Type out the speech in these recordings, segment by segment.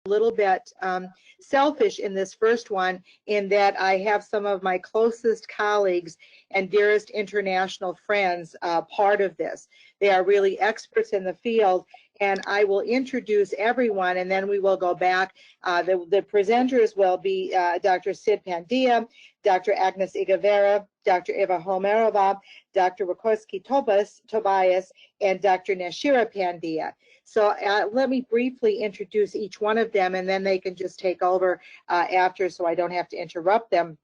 little bit selfish in this first one, in that I have some of my closest colleagues and dearest international friends part of this. They are really experts in the field, and I will introduce everyone, and then we will go back. The presenters will be Dr. Sid Pandya, Dr. Agnes Egervari, Dr. Eva Holmerová, Dr. Wieczorowska-Tobis, and Dr. Naushira Pandya. So let me briefly introduce each one of them, and then they can just take over after, so I don't have to interrupt them.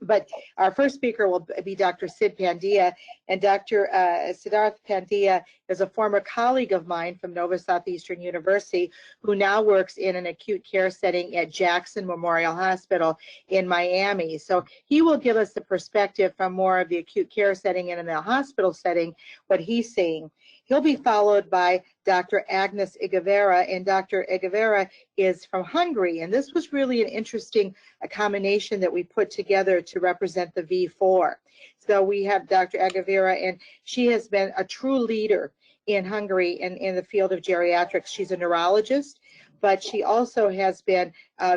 But our first speaker will be Dr. Sid Pandya, and Dr. Siddharth Pandya is a former colleague of mine from Southeastern University, who now works in an acute care setting at Jackson Memorial Hospital in Miami. So he will give us the perspective from more of the acute care setting and in the hospital setting, what he's seeing. He'll be followed by Dr. Agnes Egervari, and Dr. Egervari is from Hungary, and this was really an interesting combination that we put together to represent the V4. So we have Dr. Egervari, and she has been a true leader in Hungary and in the field of geriatrics. She's a neurologist, but she also has been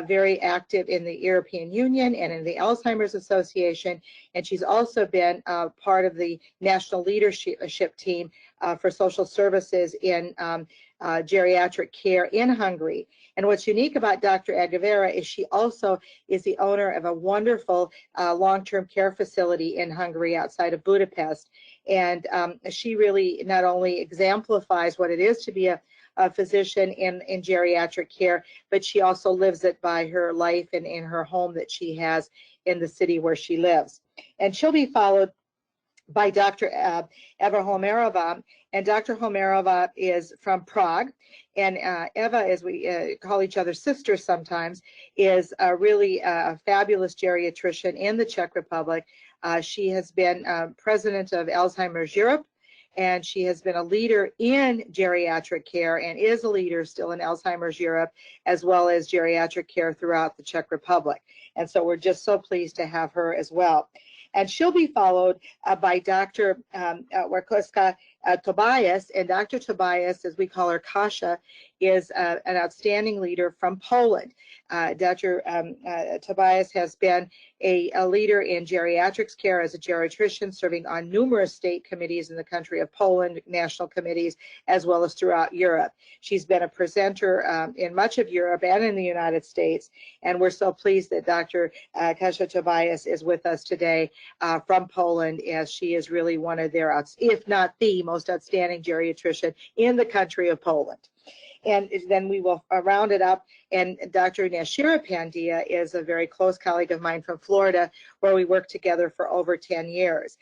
very active in the European Union and in the Alzheimer's Association, and she's also been part of the national leadership team for social services in geriatric care in Hungary. And what's unique about Dr. Egervari is she also is the owner of a wonderful long-term care facility in Hungary outside of Budapest. And she really not only exemplifies what it is to be a physician in geriatric care, but she also lives it by her life and in her home that she has in the city where she lives. And she'll be followed by Dr. Eva Holmerová, and Dr. Holmerová is from Prague, and Eva, as we call each other sisters sometimes, is really a fabulous geriatrician in the Czech Republic. She has been president of Alzheimer's Europe, and she has been a leader in geriatric care and is a leader still in Alzheimer's Europe, as well as geriatric care throughout the Czech Republic. And so we're just so pleased to have her as well. And she'll be followed by Dr. Wieczorowska-Tobis, and Dr. Tobis, as we call her Kasia, is an outstanding leader from Poland. Dr. Tobis has been a leader in geriatrics care as a geriatrician, serving on numerous state committees in the country of Poland, national committees, as well as throughout Europe. She's been a presenter in much of Europe and in the United States, and we're so pleased that Dr. Kasia Tobis is with us today from Poland, as she is really one of their, if not the most outstanding geriatrician in the country of Poland. And then we will round it up, and Dr. Naushira Pandya is a very close colleague of mine from Florida, where we worked together for over 10 years.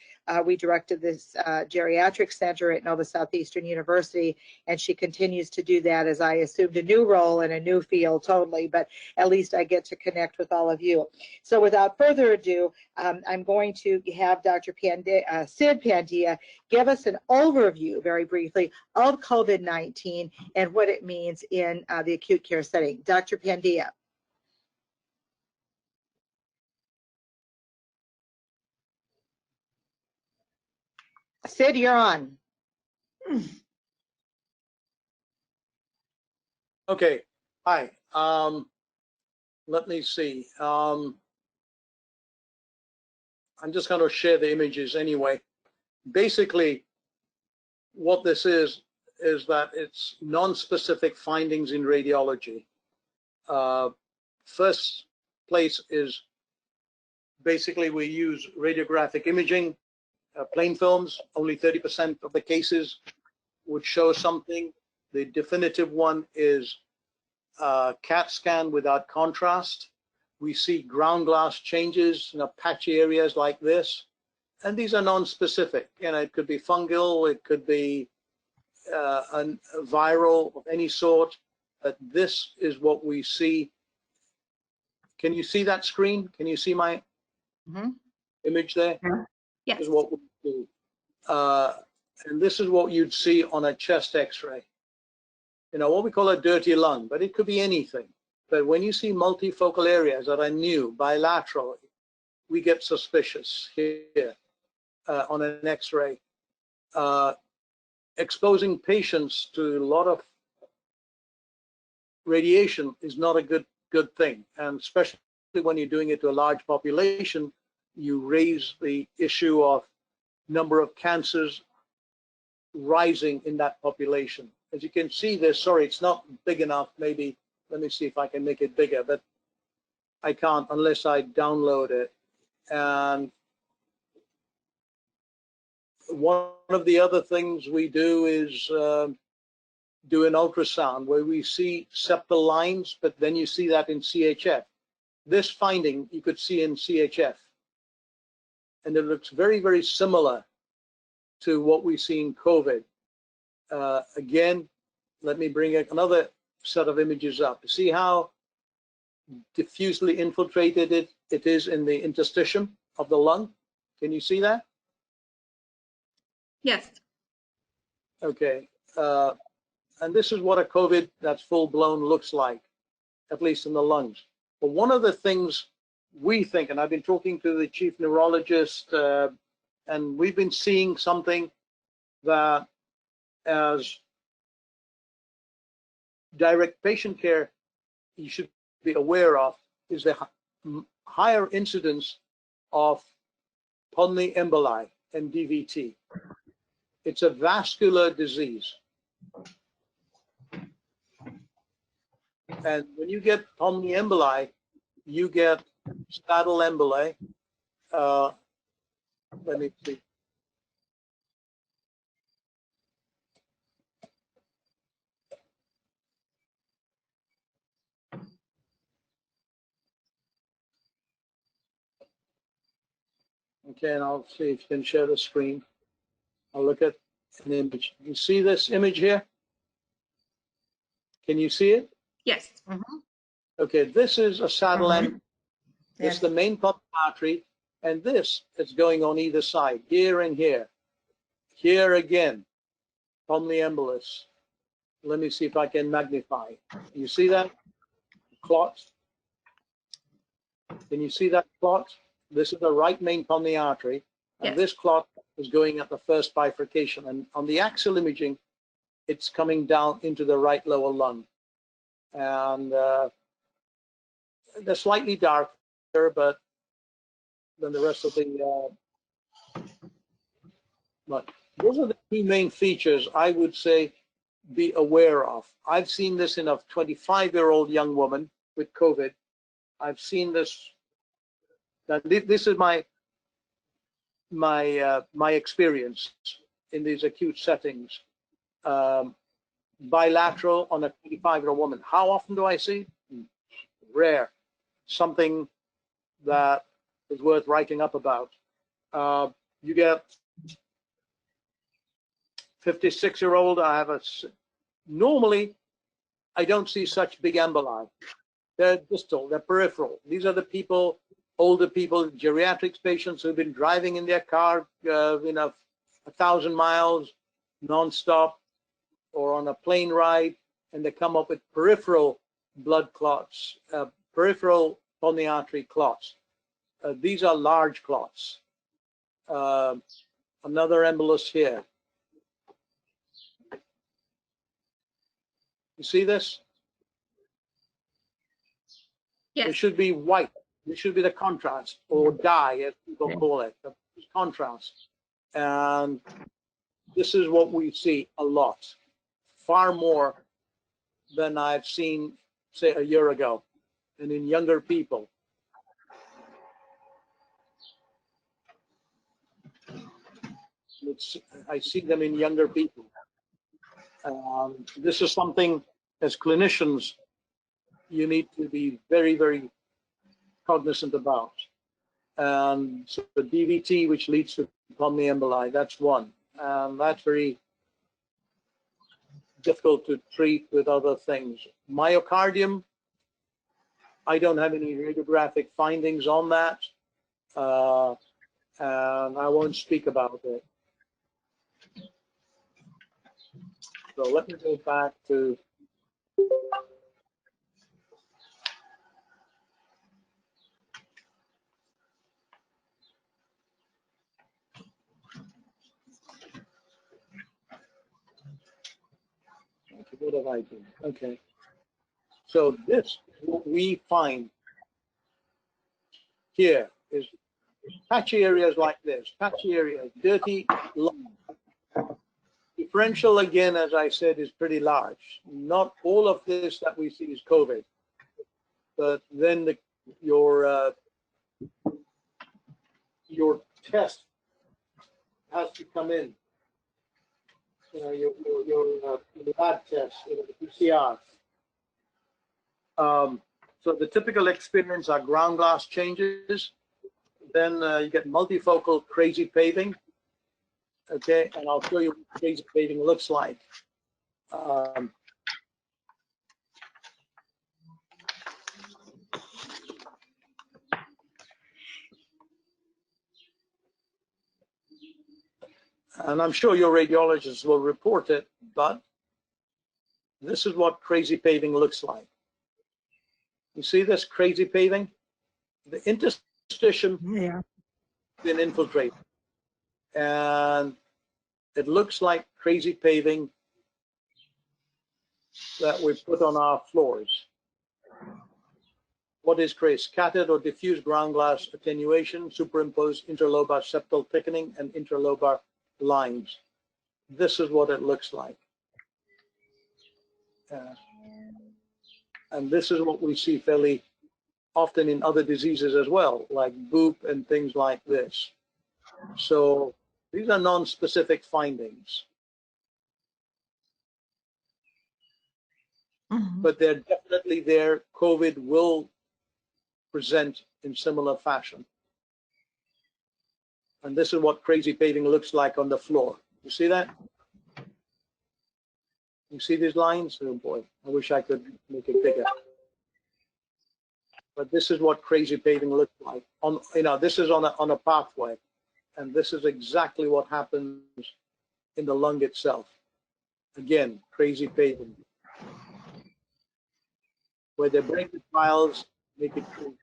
We directed this geriatric center at Southeastern University, and she continues to do that as I assumed a new role in a new field totally, but at least I get to connect with all of you. So without further ado, I'm going to have Dr. Sid Pandya give us an overview very briefly of COVID-19 and what it means in the acute care setting. Dr. Pandya. Sid, you're on. Okay. Hi. Let me see. I'm just going to share the images anyway. Basically, what this is that it's non-specific findings in radiology. First place is basically we use radiographic imaging. Plain films, only 30% of the cases would show something. The definitive one is CAT scan without contrast. We see ground glass changes, patchy areas like this, and these are non-specific. It could be fungal, it could be a viral of any sort, but this is what we see. Can you see that screen? Can you see my image there? Yes. This is what we do. And this is what you'd see on a chest x-ray. What we call a dirty lung, but it could be anything. But when you see multifocal areas that are new, bilateral, we get suspicious here on an x-ray. Exposing patients to a lot of radiation is not a good thing, and especially when you're doing it to a large population, you raise the issue of number of cancers rising in that population. As you can see this, sorry, it's not big enough. Maybe, let me see if I can make it bigger, but I can't unless I download it. And one of the other things we do is do an ultrasound where we see septal lines, but then you see that in CHF. This finding you could see in CHF, and it looks very, very similar to what we see in COVID. Again, let me bring another set of images up to see how diffusely infiltrated it is in the interstitium of the lung. Can you see that? Yes. Okay. And this is what a COVID that's full-blown looks like, at least in the lungs. But one of the things we think, and I've been talking to the chief neurologist, and we've been seeing something that as direct patient care you should be aware of is the higher incidence of pulmonary emboli and DVT. It's a vascular disease. And when you get pulmonary emboli, you get saddle emboli. Let me see. Okay, and I'll see if you can share the screen. I'll look at an image. You see this image here? Can you see it? Yes. Mm-hmm. Okay, this is a saddle emboli. This is the main pulmonary artery, and this is going on either side, here and here. Here again, pulmonary embolus. Let me see if I can magnify. You see that? Clot. Can you see that clot? This is the right main pulmonary artery, and yes. This clot is going at the first bifurcation. And on the axial imaging, it's coming down into the right lower lung. And they're slightly darker, but than the rest of the. But those are the two main features I would say be aware of. I've seen this in a 25-year-old young woman with COVID. I've seen this. This is my experience in these acute settings. Bilateral on a 25-year-old woman. How often do I see? Rare. Something that is worth writing up about. You get 56-year-old. I have normally I don't see such big emboli. They're distal, they're peripheral. These are the people, older people, geriatrics patients who've been driving in their car, 1,000 miles nonstop, or on a plane ride, and they come up with peripheral blood clots, peripheral pulmonary artery clots. These are large clots. Another embolus here. You see this? Yes. It should be white. It should be the contrast, or dye, as people call it, the contrast. And this is what we see a lot, far more than I've seen, say, a year ago, and in younger people. I see them in younger people. This is something, as clinicians, you need to be very, very cognizant about. And so the DVT, which leads to pulmonary emboli, that's one. And that's very difficult to treat with other things. Myocardium, I don't have any radiographic findings on that. And I won't speak about it. So let me go back to what have I done? Okay. So this, what we find here is patchy areas like this, patchy areas, dirty, long. Differential, again, as I said, is pretty large. Not all of this that we see is COVID, but then your test has to come in. You know, your lab test, the PCR. So the typical experience are ground glass changes. Then you get multifocal crazy paving. Okay, and I'll show you what crazy paving looks like. And I'm sure your radiologists will report it, but this is what crazy paving looks like. You see this crazy paving? The interstitium has been infiltrated. And it looks like crazy paving that we put on our floors. What is crazy? Scattered or diffuse ground glass attenuation, superimposed interlobar septal thickening, and interlobar lines. This is what it looks like. And this is what we see fairly often in other diseases as well, like BOOP and things like this. So these are non-specific findings. But they're definitely there. COVID will present in similar fashion. And this is what crazy paving looks like on the floor. You see that? You see these lines? Oh boy, I wish I could make it bigger. But this is what crazy paving looks like. This is on a pathway. And this is exactly what happens in the lung itself. Again, crazy paving. Where they break the tiles, make it clean.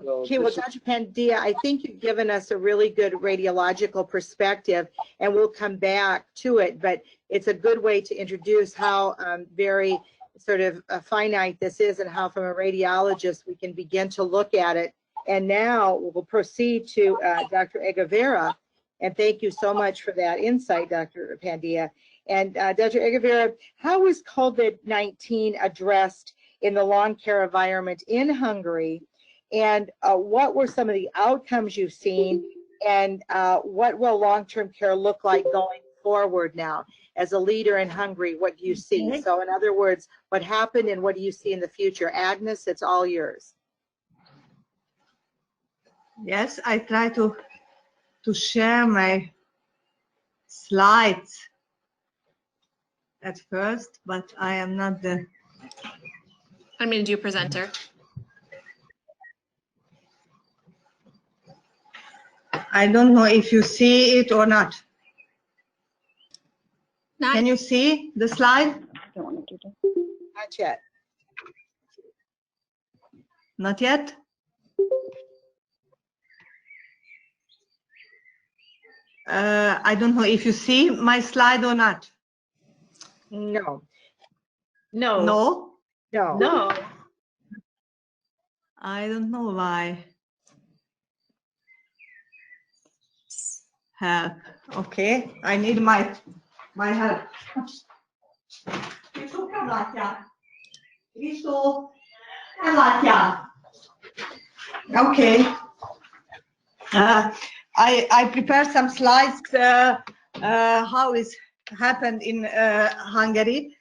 So okay, well, Dr. Pandya, I think you've given us a really good radiological perspective, and we'll come back to it, but it's a good way to introduce how very sort of finite this is and how from a radiologist we can begin to look at it. And now we'll proceed to Dr. Egervari, and thank you so much for that insight, Dr. Pandya. And Dr. Egervari, how was COVID-19 addressed in the lawn care environment in Hungary? And what were some of the outcomes you've seen? And what will long-term care look like going forward now? As a leader in Hungary, what do you see? So in other words, what happened and what do you see in the future? Agnes, it's all yours. Yes, I try to share my slides at first, but I am not the... I'm going to do presenter. I don't know if you see it or not. Not Can you see the slide? Not yet. Not yet? I don't know if you see my slide or not. No. no. No? No. No. I don't know why. Help. Okay, I need my help. Okay. I prepared some slides how it happened in Hungary,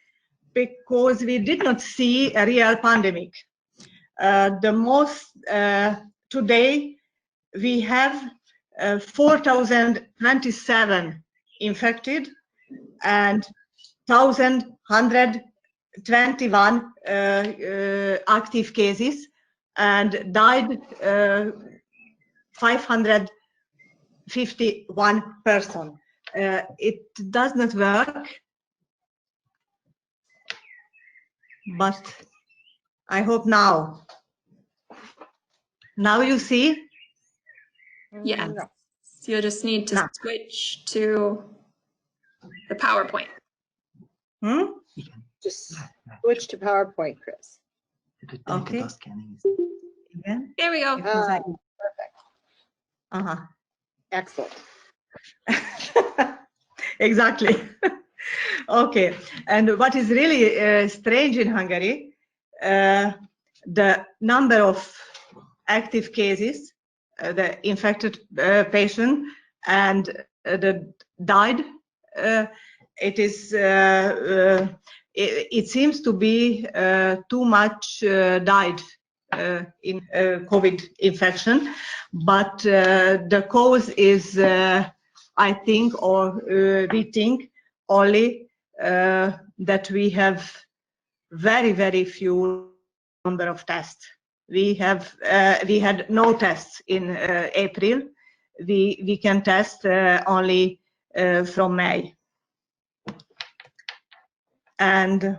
because we did not see a real pandemic. The most today we have 4,027 infected and 1,121 active cases, and died 551 person. It does not work, but I hope now. Now you see? Yeah. No. So you'll just need to switch to the PowerPoint. Hmm? Just switch to PowerPoint, Chris. Okay. Again? There we go. Perfect. Excellent. Exactly. Okay. And what is really strange in Hungary, the number of active cases, the infected patient, and the died, it seems to be too much died in COVID infection, but the cause is, I think, or we think only that we have very, very few number of tests. We had no tests in April. We can test only from May. And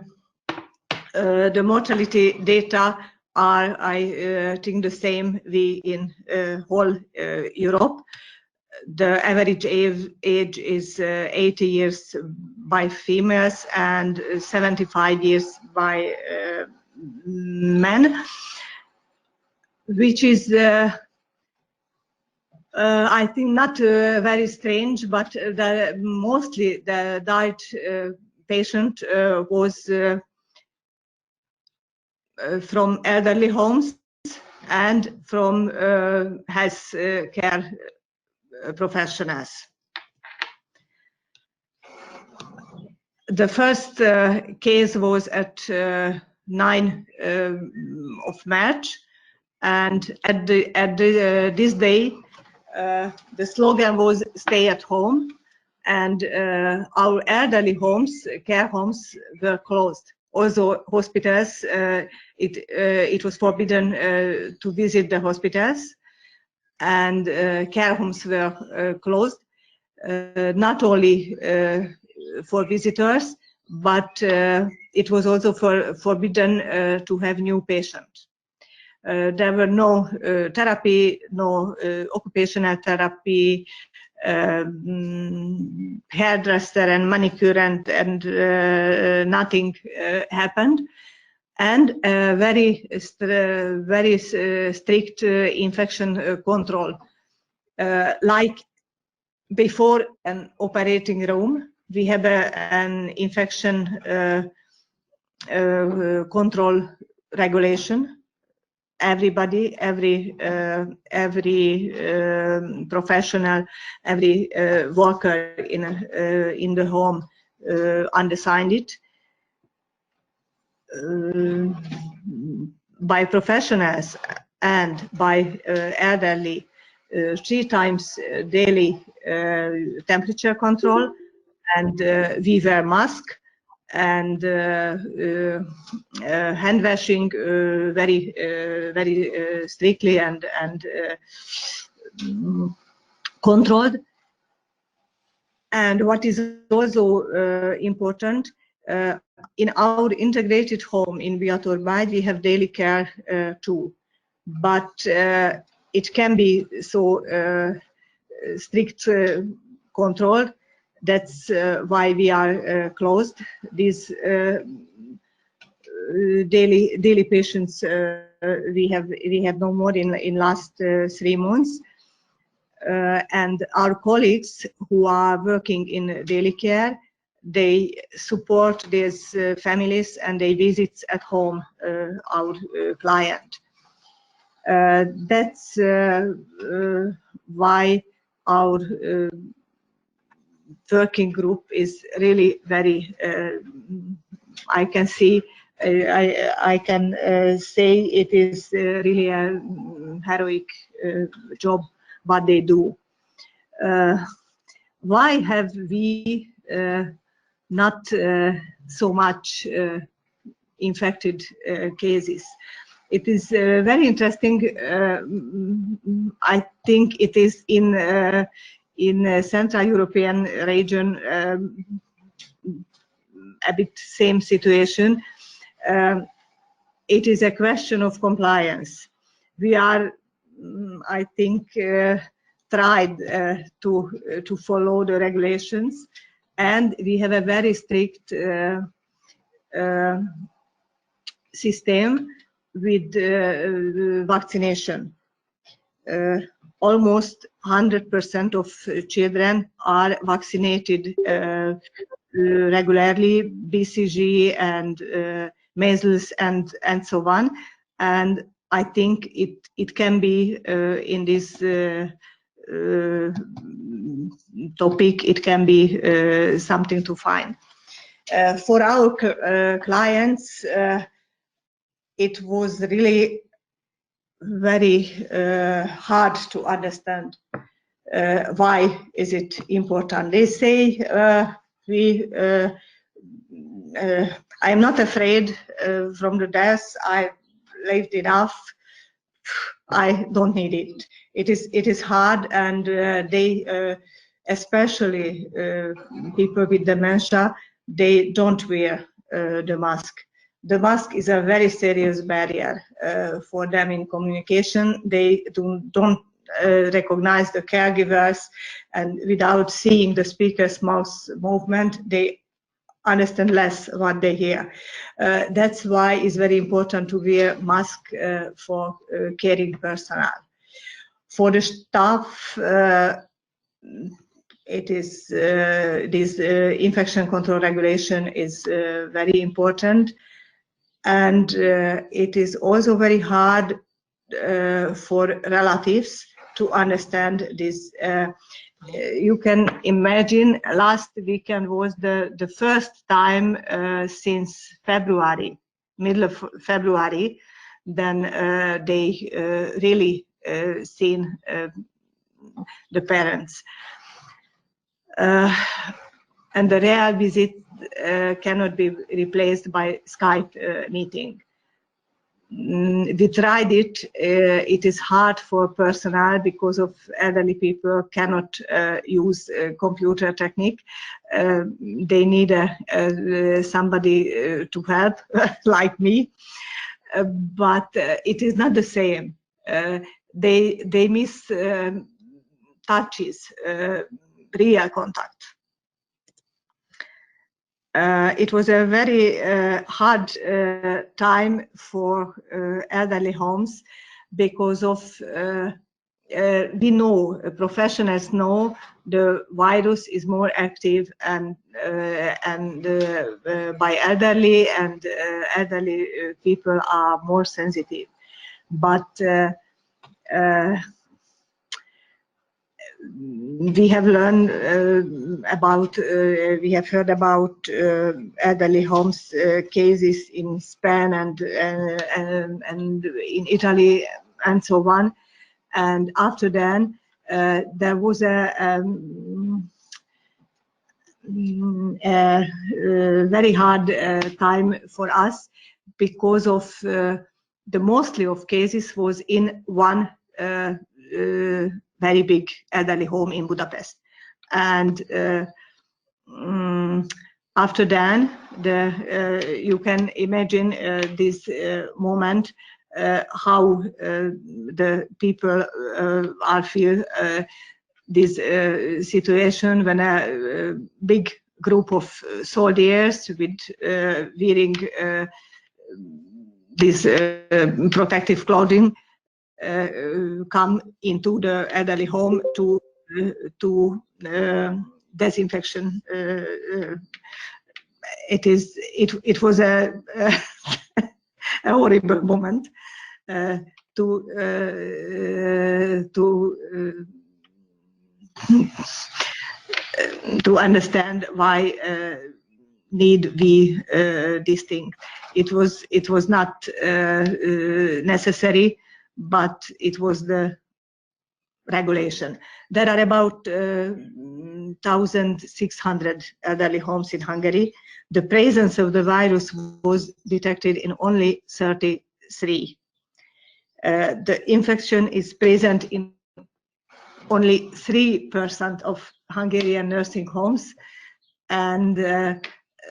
the mortality data are, I think, the same in whole Europe. The average age is 80 years by females and 75 years by men, which is, I think, not very strange, but mostly the died patient was from elderly homes and from health care professionals. The first case was at 9 of March, and at this day the slogan was "Stay at home," and our elderly homes, care homes, were closed. Also, hospitals, it was forbidden to visit the hospitals, and care homes were closed, not only for visitors, but it was also forbidden to have new patients. There were no therapy, no occupational therapy, hairdresser and manicure, and nothing happened. And very strict infection control. Like before an operating room, we have an infection control regulation. Everybody, every professional, every worker in the home undersigned it. By professionals and by elderly, 3 times daily temperature control, and we wear masks and hand washing very strictly and controlled. And what is also important, in our integrated home in Biatorbágy, we have daily care too, but it can be so strict controlled. That's why we are closed. These daily patients we have no more in last 3 months, and our colleagues who are working in daily care, they support these families and they visit at home our client. That's why our working group is really very, I can see, I can say it is really a heroic job what they do. Why have we not so much infected cases? It is very interesting. I think it is in Central European region a bit same situation. It is a question of compliance. We are, I think, tried to follow the regulations, and we have a very strict system with vaccination. Almost 100% of children are vaccinated regularly, BCG and measles and so on. And I think it can be in this topic, it can be something to find. For our clients, it was really very hard to understand why is it important. They say I'm not afraid from the death. I lived enough. I don't need it. It is hard, and they, especially people with dementia, they don't wear the mask. The mask is a very serious barrier for them in communication. They don't recognize the caregivers, and without seeing the speaker's mouth movement, they understand less what they hear. That's why it's very important to wear mask for caring personnel. For the staff, it is this infection control regulation is very important, and it is also very hard for relatives to understand this. You can imagine last weekend was the first time since February, middle of February, then they really seen the parents. And the real visit cannot be replaced by Skype meeting. We tried it. It is hard for personnel because of elderly people cannot use computer technique. They need somebody to help, like me. But it is not the same. They miss touches, real contact. It was a very hard time for elderly homes because of we know, professionals know, the virus is more active and by elderly, and elderly people are more sensitive. But we have learned about, we have heard about elderly homes cases in Spain and in Italy and so on. And after that, there was a very hard time for us because of the mostly of cases was in one very big elderly home in Budapest. And after that, you can imagine this moment, how the people are feel this situation when a big group of soldiers with wearing this protective clothing come into the elderly home to disinfection. It was a horrible moment to understand why need we this thing. It was not necessary, but it was the regulation. There are about 1,600 elderly homes in Hungary. The presence of the virus was detected in only 33. The infection is present in only 3% of Hungarian nursing homes, and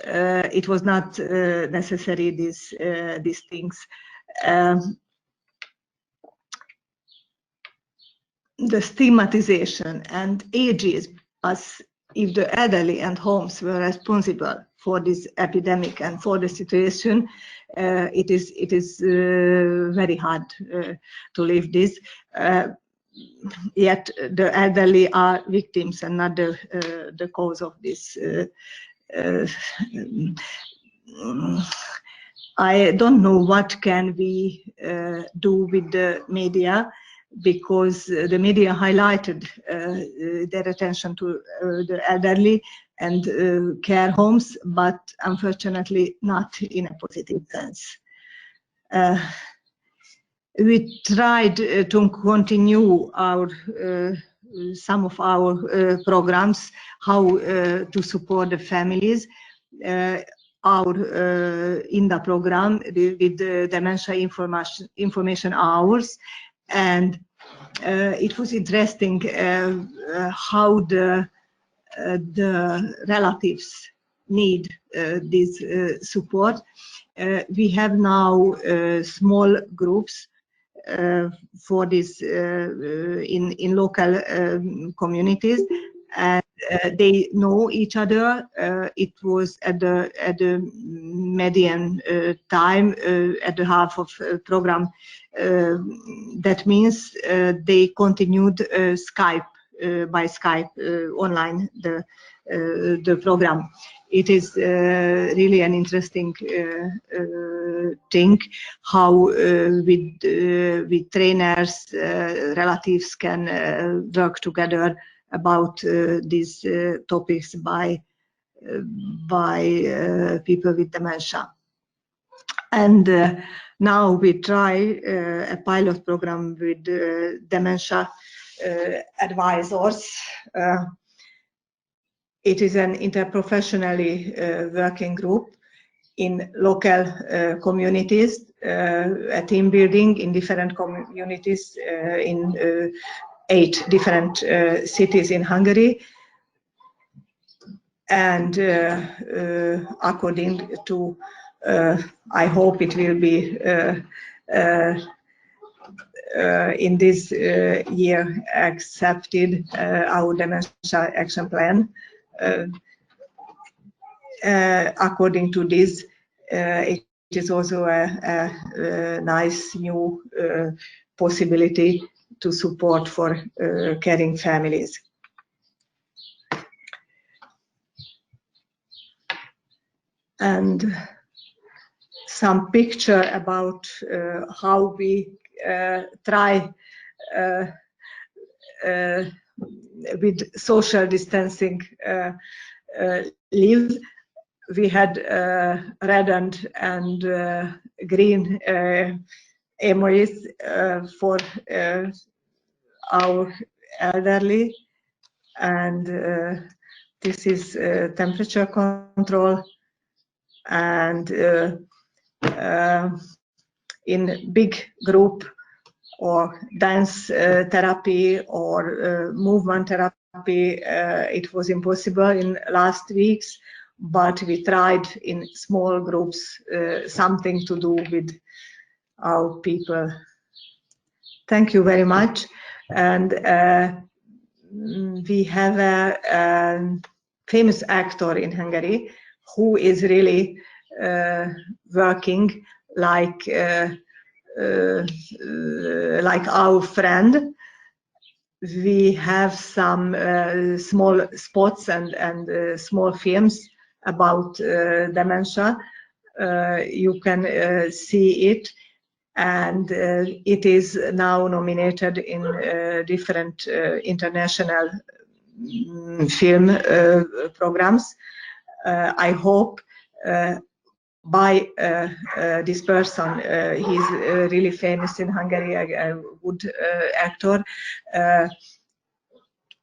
it was not necessary, these things. The stigmatization and ageism, as if the elderly and homes were responsible for this epidemic and for the situation, it is very hard to live this. Yet the elderly are victims and not the cause of this. I don't know what can we do with the media, because the media highlighted their attention to the elderly and care homes, but unfortunately not in a positive sense. We tried to continue our some of our programs, how to support the families. Our INDA program with the dementia information hours, and it was interesting how the relatives need this support. We have now small groups for this in local communities, and they know each other. It was at the median time at the half of program. That means they continued Skype by Skype online the program. It is really an interesting thing how with trainers relatives can work together about these topics by people with dementia. And now we try a pilot program with dementia advisors. It is an interprofessionally working group in local communities, a team building in different communities in 8 different cities in Hungary, and according to, I hope it will be in this year accepted, our dementia action plan. According to this, it is also a nice new possibility to support for caring families. And some picture about how we try with social distancing live. We had red and green emojis for our elderly, and this is temperature control, and in big group or dance therapy or movement therapy, it was impossible in last weeks, but we tried in small groups something to do with our people. Thank you very much. And we have a famous actor in Hungary who is really working like our friend. We have some small spots and small films about dementia. You can see it, and it is now nominated in different international film programs. I hope by this person, he's really famous in Hungary, a good actor.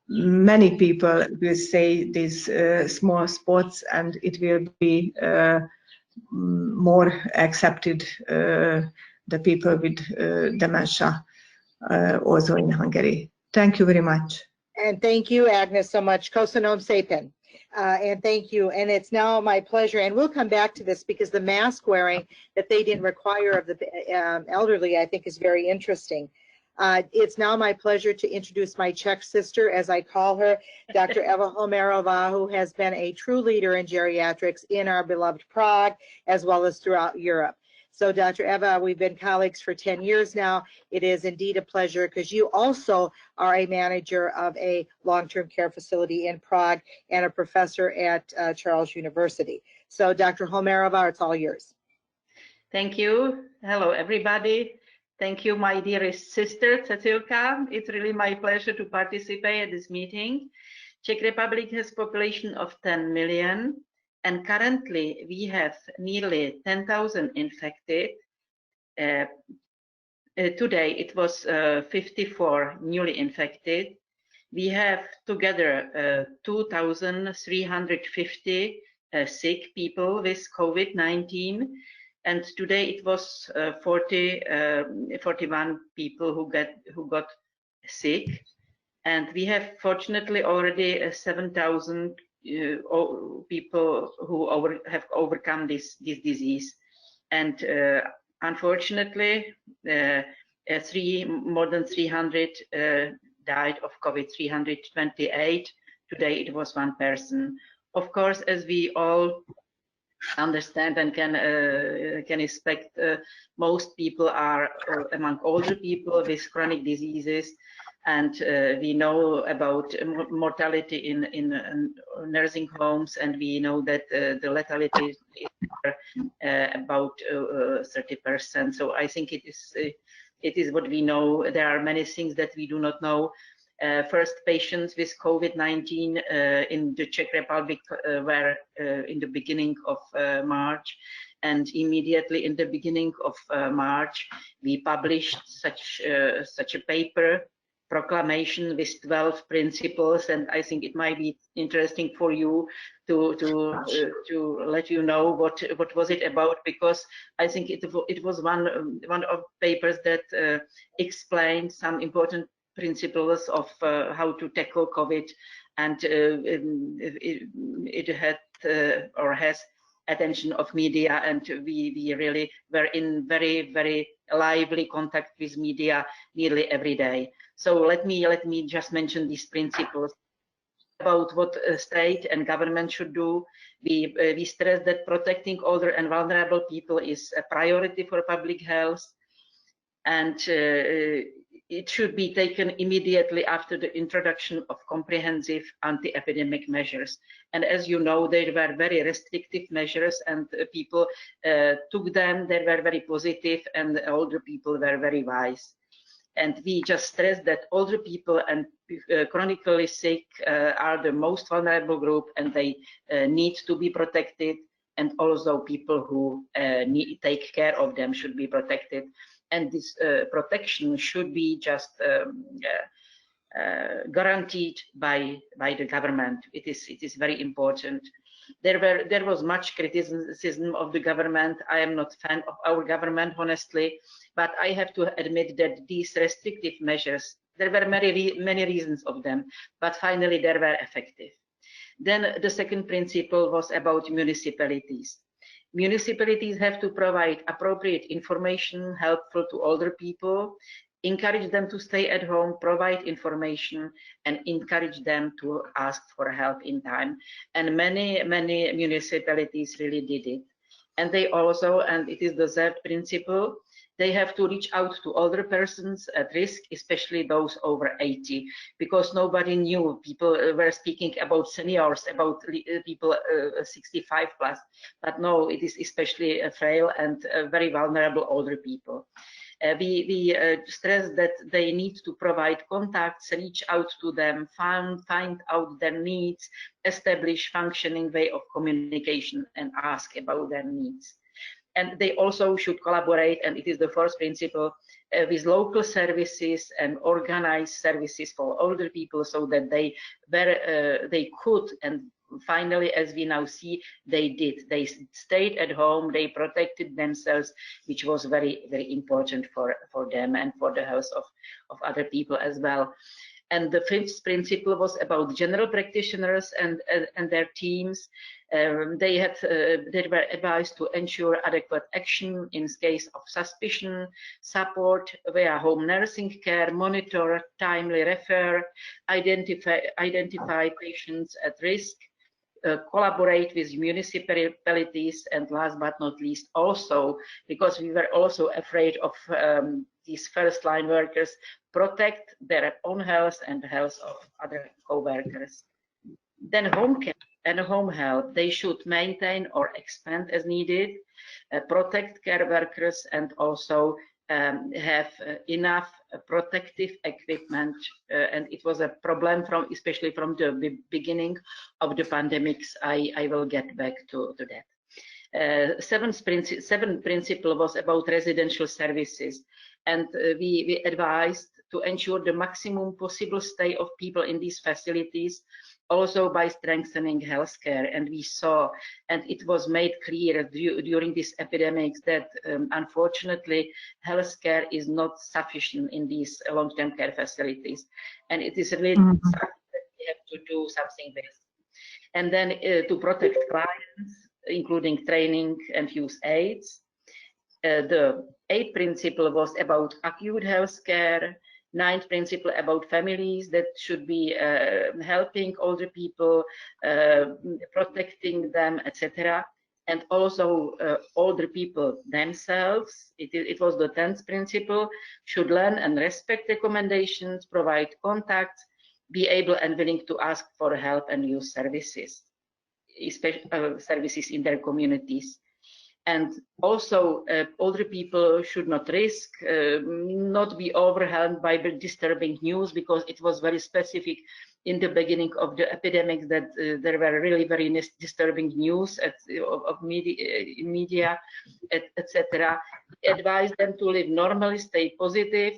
Many people will say these small spots, and it will be more accepted, the people with dementia also in Hungary. Thank you very much. And thank you, Agnes, so much. Köszönöm szépen. And thank you. And it's now my pleasure, and we'll come back to this because the mask wearing that they didn't require of the elderly, I think, is very interesting. It's now my pleasure to introduce my Czech sister, as I call her, Dr. Eva Holmerová, who has been a true leader in geriatrics in our beloved Prague, as well as throughout Europe. So Dr. Eva, we've been colleagues for 10 years now. It is indeed a pleasure because you also are a manager of a long-term care facility in Prague and a professor at Charles University. So Dr. Holmerová, it's all yours. Thank you. Hello, everybody. Thank you, my dearest sister, Cecilka. It's really my pleasure to participate at this meeting. Czech Republic has a population of 10 million, and currently we have nearly 10,000 infected. Today it was 54 newly infected. We have together 2,350 sick people with COVID-19. And today it was 41 people who got sick, and we have fortunately already 7,000 people who have overcome this disease. And unfortunately, more than 300 died of COVID. 328. Today it was one person. Of course, as we all understand and can expect, most people are among older people with chronic diseases, and we know about mortality in nursing homes, and we know that the lethality is about 30%. So I think it is what we know. There are many things that we do not know. First patients with COVID-19 in the Czech Republic were in the beginning of March, and immediately in the beginning of March we published such a paper, proclamation with 12 principles, and I think it might be interesting for you to let you know what was it about, because I think it was one of papers that explained some important principles of how to tackle COVID, and it had or has attention of media, and we really were in very lively contact with media nearly every day. So let me just mention these principles about what state and government should do. We stress that protecting older and vulnerable people is a priority for public health, and it should be taken immediately after the introduction of comprehensive anti-epidemic measures. And as you know, there were very restrictive measures, and people took them. They were very positive, and the older people were very wise. And we just stress that older people and chronically sick are the most vulnerable group, and they need to be protected. And also people who take care of them should be protected. And this protection should be just guaranteed by the government. It is very important. There was much criticism of the government. I am not a fan of our government, honestly, but I have to admit that these restrictive measures, there were many reasons of them, but finally they were effective. Then the second principle was about municipalities. Municipalities have to provide appropriate information helpful to older people, encourage them to stay at home, provide information, and encourage them to ask for help in time. And many municipalities really did it. And they also, and it is the third principle, they have to reach out to older persons at risk, especially those over 80, because nobody knew. People were speaking about seniors, about people 65 plus, but no, it is especially frail and very vulnerable older people. We stress that they need to provide contacts, reach out to them, find out their needs, establish functioning way of communication, and ask about their needs. And they also should collaborate, and it is the fourth principle, with local services and organize services for older people, so that they could, and finally, as we now see, they did. They stayed at home, they protected themselves, which was very important for them and for the health of other people as well. And the fifth principle was about general practitioners and their teams. They were advised to ensure adequate action in case of suspicion, support via home nursing care, monitor, timely refer, identify patients at risk, collaborate with municipalities, and last but not least, also, because we were also afraid of these first-line workers, protect their own health and the health of other co-workers. Then home care and home health, they should maintain or expand as needed, protect care workers, and also have enough protective equipment, and it was a problem especially from the beginning of the pandemics. I will get back to that. Seventh principle was about residential services, and we advised to ensure the maximum possible stay of people in these facilities, also by strengthening healthcare. And we saw, and it was made clear during these epidemics, that unfortunately healthcare is not sufficient in these long-term care facilities, and it is really something that we have to do something with. And then to protect clients, including training and use aids. The eighth principle was about acute healthcare. Ninth principle about families that should be helping older people, protecting them, etc. And also older people themselves. It was the 10th principle, should learn and respect recommendations, provide contacts, be able and willing to ask for help and use services, especially services in their communities. And also, older people should not risk, not be overwhelmed by the disturbing news, because it was very specific in the beginning of the epidemic that there were really very disturbing news of media, etc. Advise them to live normally, stay positive,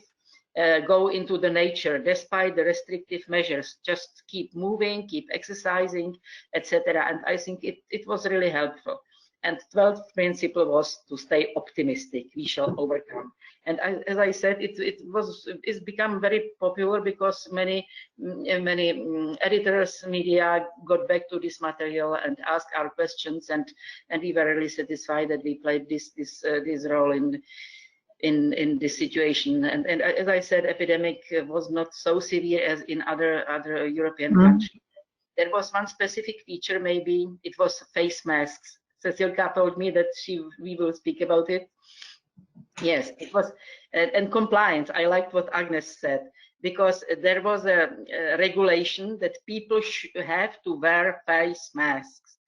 go into the nature despite the restrictive measures, just keep moving, keep exercising, etc. And I think it was really helpful. And 12th principle was to stay optimistic. We shall overcome. And as I said, it's become very popular because many editors, media got back to this material and asked our questions, and we were really satisfied that we played this role in this situation. And as I said, epidemic was not so severe as in other European countries. There was one specific feature, maybe it was face masks. Cecilka told me that we will speak about it. Yes, it was, and compliance. I liked what Agnes said, because there was a regulation that people have to wear face masks.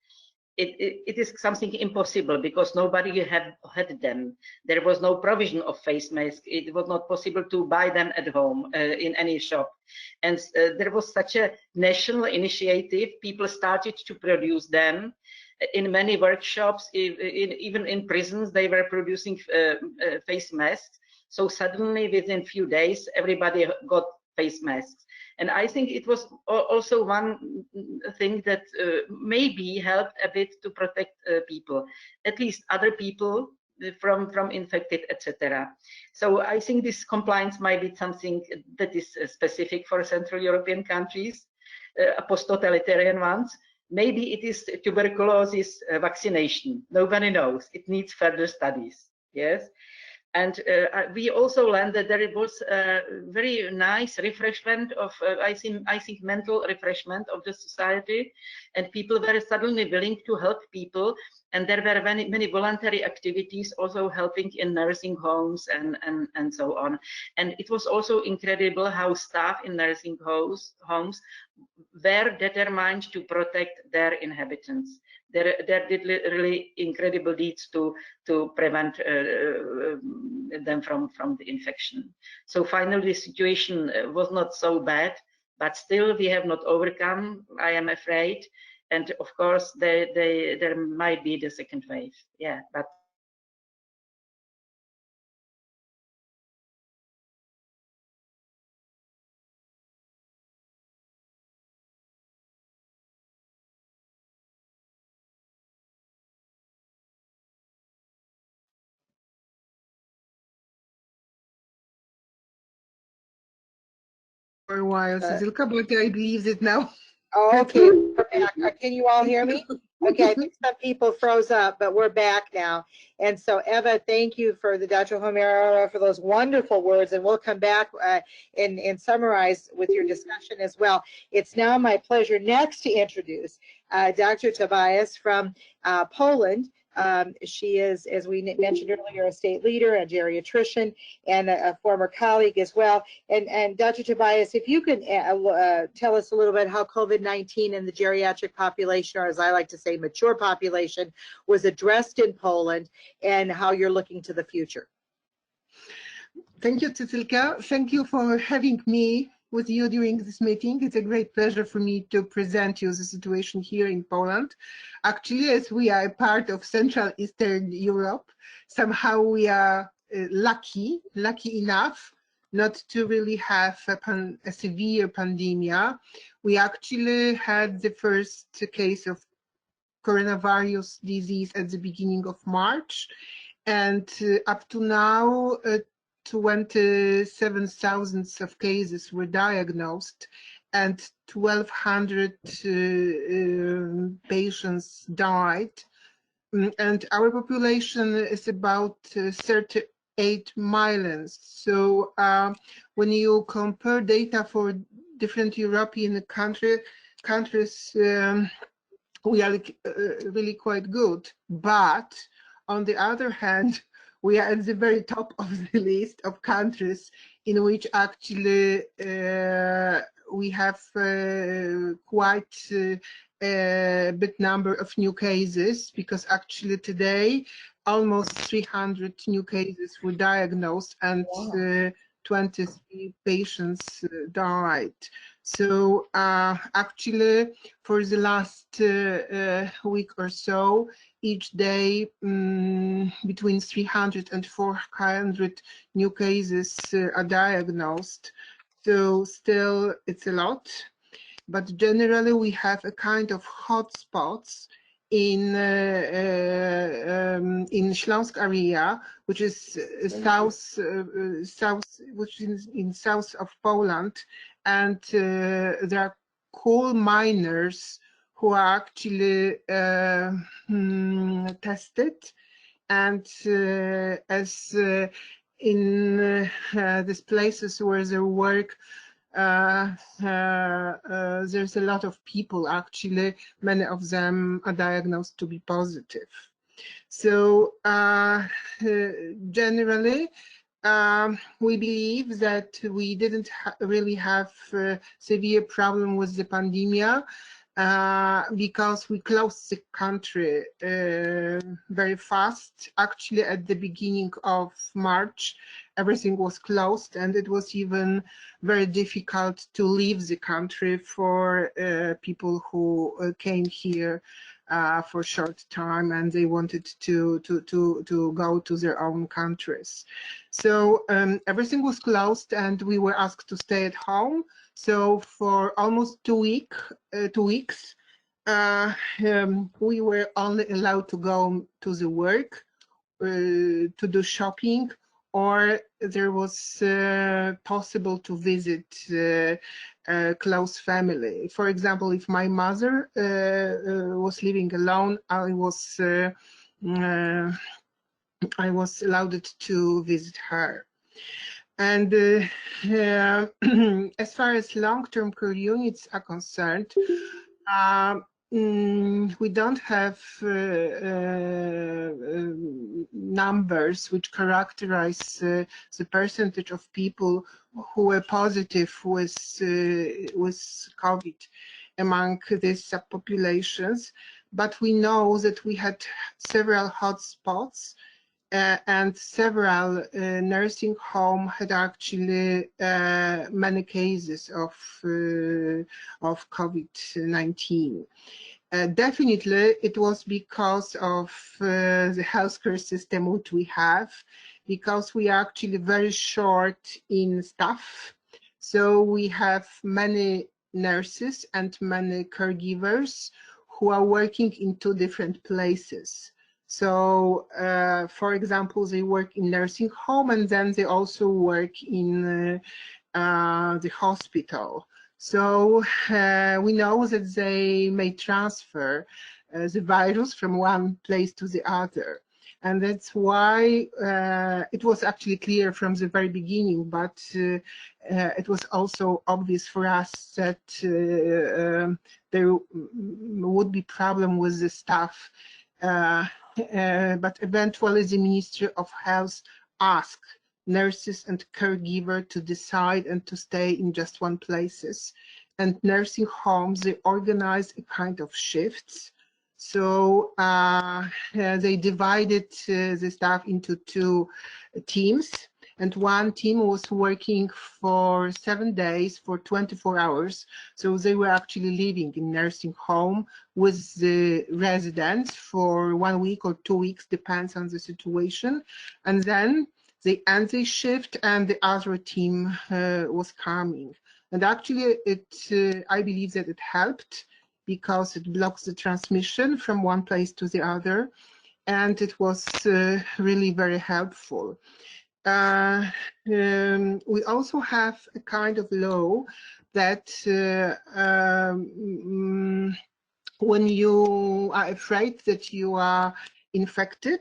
It is something impossible because nobody had them. There was no provision of face masks. It was not possible to buy them at home in any shop. And there was such a national initiative. People started to produce them. In many workshops, even in prisons, they were producing face masks. So suddenly, within a few days, everybody got face masks. And I think it was also one thing that maybe helped a bit to protect people, at least other people from infected, etc. So I think this compliance might be something that is specific for Central European countries, post-totalitarian ones. Maybe it is tuberculosis vaccination. Nobody knows. It needs further studies. Yes. And we also learned that there was a very nice refreshment of, I think, mental refreshment of the society, and people were suddenly willing to help people. And there were many voluntary activities also helping in nursing homes and so on. And it was also incredible how staff in nursing homes were determined to protect their inhabitants. There did really incredible deeds to prevent them from the infection. So finally, the situation was not so bad, but still we have not overcome, I am afraid. And of course, there might be the second wave. Yeah, but for a while, Cecilka, but I believe that now. Oh, okay, we're back. Can you all hear me? Okay, I think some people froze up, but we're back now. And so, Eva, thank you for the Dr. Holmerová for those wonderful words, and we'll come back and summarize with your discussion as well. It's now my pleasure next to introduce Dr. Tobis from Poland. She is, as we mentioned earlier, a state leader, a geriatrician, and a former colleague as well. And Dr. Tobis, if you could tell us a little bit how COVID-19 in the geriatric population, or as I like to say, mature population, was addressed in Poland, and how you're looking to the future. Thank you, Cecilka. Thank you for having me with you during this meeting. It's a great pleasure for me to present you the situation here in Poland. Actually, as we are part of Central Eastern Europe, somehow we are lucky enough not to really have a severe pandemic. We actually had the first case of coronavirus disease at the beginning of March, and up to now 27,000 of cases were diagnosed and 1,200 patients died. And our population is about 38 million. So when you compare data for different European countries, we are really quite good. But on the other hand, we are at the very top of the list of countries in which actually we have quite a big number of new cases, because actually today almost 300 new cases were diagnosed and 23 patients died. So actually for the last week or so, each day between 300 and 400 new cases are diagnosed. So still it's a lot, but generally we have a kind of hotspots in Śląsk area, which is which is in south of Poland, and there are coal miners who are actually tested, and as in these places where they work, there's a lot of people actually, many of them are diagnosed to be positive. So generally, we believe that we didn't really have a severe problem with the pandemic because we closed the country very fast. Actually, at the beginning of March, everything was closed, and it was even very difficult to leave the country for people who came here for a short time and they wanted to go to their own countries. So everything was closed and we were asked to stay at home. So for almost 2 weeks, we were only allowed to go to the work, to do shopping, or there was possible to visit close family. For example, if my mother was living alone, I was allowed to visit her. And as far as long-term care units are concerned, we don't have numbers which characterize the percentage of people who were positive with COVID among these subpopulations, but we know that we had several hotspots and several nursing homes had actually many cases of COVID-19. Definitely, it was because of the healthcare system which we have, because we are actually very short in staff. So we have many nurses and many caregivers who are working in 2 different places. So, for example, they work in nursing home and then they also work in the hospital. So we know that they may transfer the virus from one place to the other. And that's why it was actually clear from the very beginning, but it was also obvious for us that there would be problem with the staff. But eventually the Ministry of Health asked nurses and caregiver to decide and to stay in just one places. And nursing homes, they organize a kind of shifts. So they divided the staff into two teams, and one team was working for 7 days for 24 hours. So they were actually living in nursing home with the residents for 1 week or 2 weeks, depends on the situation. And then they end the shift and the other team was coming. And actually I believe that it helped, because it blocks the transmission from one place to the other, and it was really very helpful. We also have a kind of law that when you are afraid that you are infected,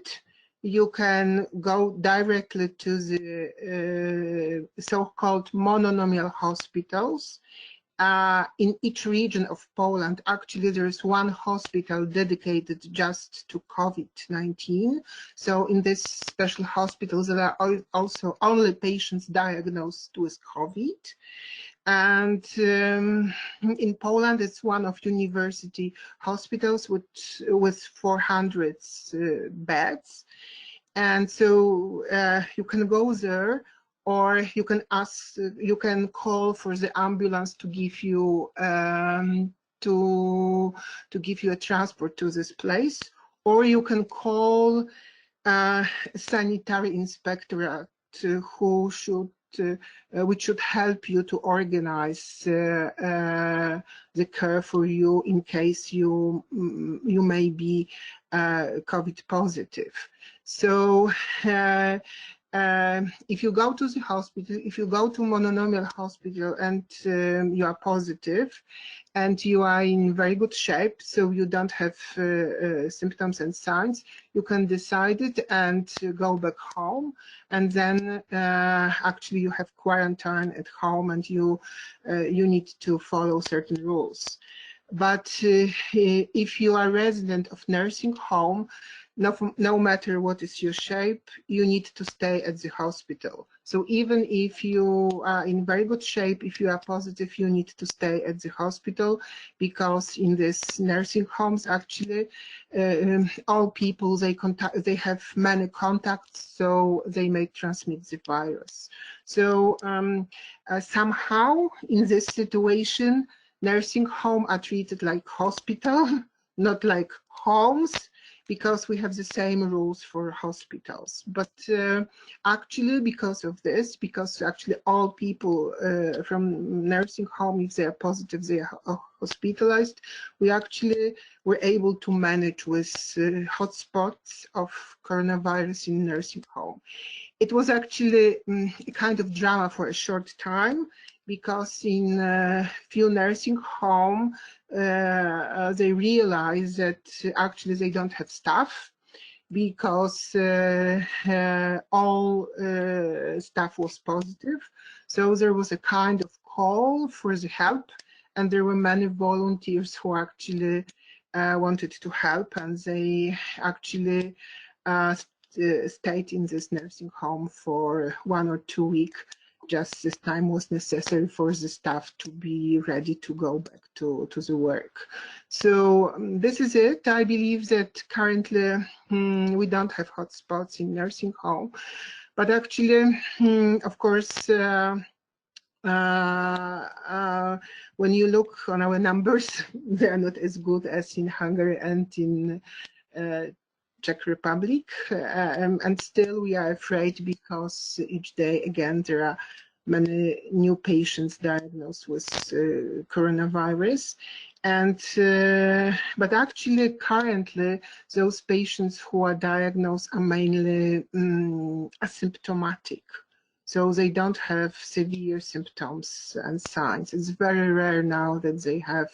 you can go directly to the so-called mononomial hospitals. In each region of Poland, actually, there is one hospital dedicated just to COVID-19. So in this special hospitals, there are also only patients diagnosed with COVID. And in Poland, it's one of university hospitals with 400 beds. And so you can go there, or you can ask, you can call for the ambulance to give you to give you a transport to this place, or you can call sanitary inspectorate who should which should help you to organize the care for you in case you may be COVID positive. So if you go to the hospital, if you go to mononomial hospital and you are positive and you are in very good shape, so you don't have symptoms and signs, you can decide it and go back home, and then actually you have quarantine at home, and you need to follow certain rules. But if you are a resident of nursing home, no matter what is your shape, you need to stay at the hospital. So even if you are in very good shape, if you are positive, you need to stay at the hospital, because in these nursing homes, actually, all people, they have many contacts, so they may transmit the virus. So somehow in this situation, nursing homes are treated like hospital, not like homes, because we have the same rules for hospitals. But actually, because of this, because actually all people from nursing home, if they are positive, they are hospitalized, we actually were able to manage with hotspots of coronavirus in nursing home. It was actually a kind of drama for a short time, because in a few nursing homes, they realized that actually they don't have staff, because all staff was positive. So there was a kind of call for the help, and there were many volunteers who actually wanted to help, and they actually stayed in this nursing home for 1 or 2 weeks. Just this time was necessary for the staff to be ready to go back to the work. So this is it. I believe that currently we don't have hotspots in nursing home, but actually, of course, when you look on our numbers, they are not as good as in Hungary and in Czech Republic, and still we are afraid, because each day again there are many new patients diagnosed with coronavirus. And but actually currently those patients who are diagnosed are mainly asymptomatic. So they don't have severe symptoms and signs. It's very rare now that they have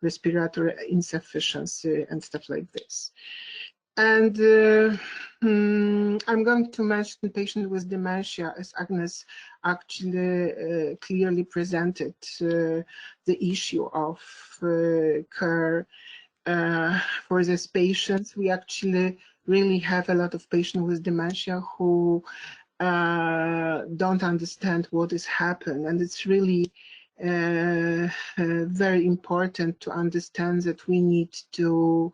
respiratory insufficiency and stuff like this. And I'm going to mention patients with dementia, as Agnes actually clearly presented the issue of care for these patients. We actually really have a lot of patients with dementia who don't understand what is happening, and it's really very important to understand that we need to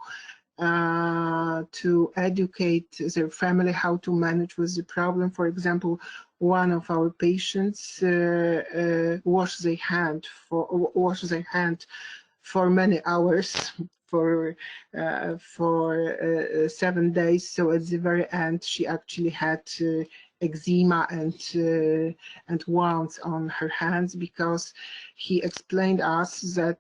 educate their family how to manage with the problem. For example, one of our patients washed their hand for many hours for 7 days. So at the very end, she actually had eczema and wounds on her hands, because he explained us that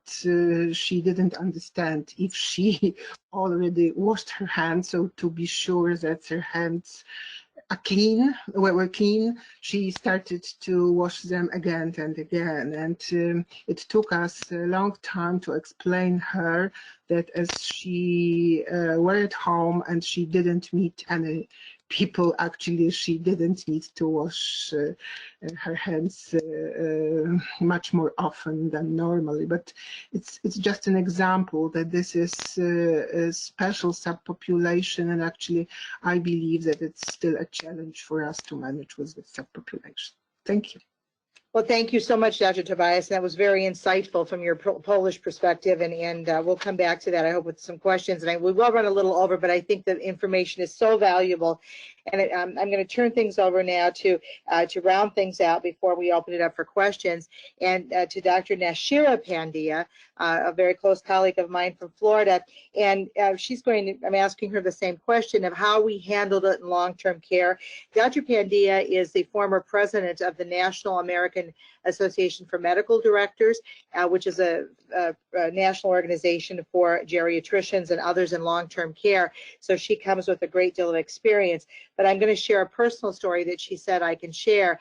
she didn't understand if she already washed her hands. So to be sure that her hands were clean, she started to wash them again and again. And it took us a long time to explain her that as she were at home and she didn't meet any people, actually she didn't need to wash her hands much more often than normally. But it's just an example that this is a special subpopulation, and actually I believe that it's still a challenge for us to manage with the subpopulation. Thank you. Well, thank you so much, Dr. Tobias. That was very insightful from your Polish perspective, and we'll come back to that, I hope, with some questions. And we will run a little over, but I think the information is so valuable. And I'm going to turn things over now to round things out before we open it up for questions, and to Dr. Naushira Pandya, a very close colleague of mine from Florida. And I'm asking her the same question of how we handled it in long-term care. Dr. Pandya is the former president of the National American Association for Medical Directors, which is a national organization for geriatricians and others in long-term care. So she comes with a great deal of experience. But I'm going to share a personal story that she said I can share.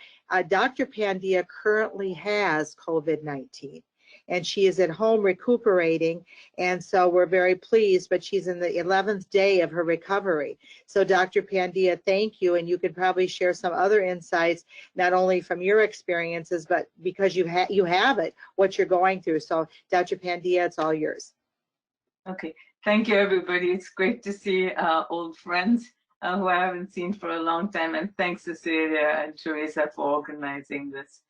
Dr. Pandya currently has COVID-19. And she is at home recuperating, and so we're very pleased, but she's in the 11th day of her recovery. So Dr. Pandya, thank you, and you could probably share some other insights, not only from your experiences, but because you have it, what you're going through. So Dr. Pandya, it's all yours. Okay, thank you, everybody. It's great to see old friends who I haven't seen for a long time, and thanks Cecilia and Teresa for organizing this.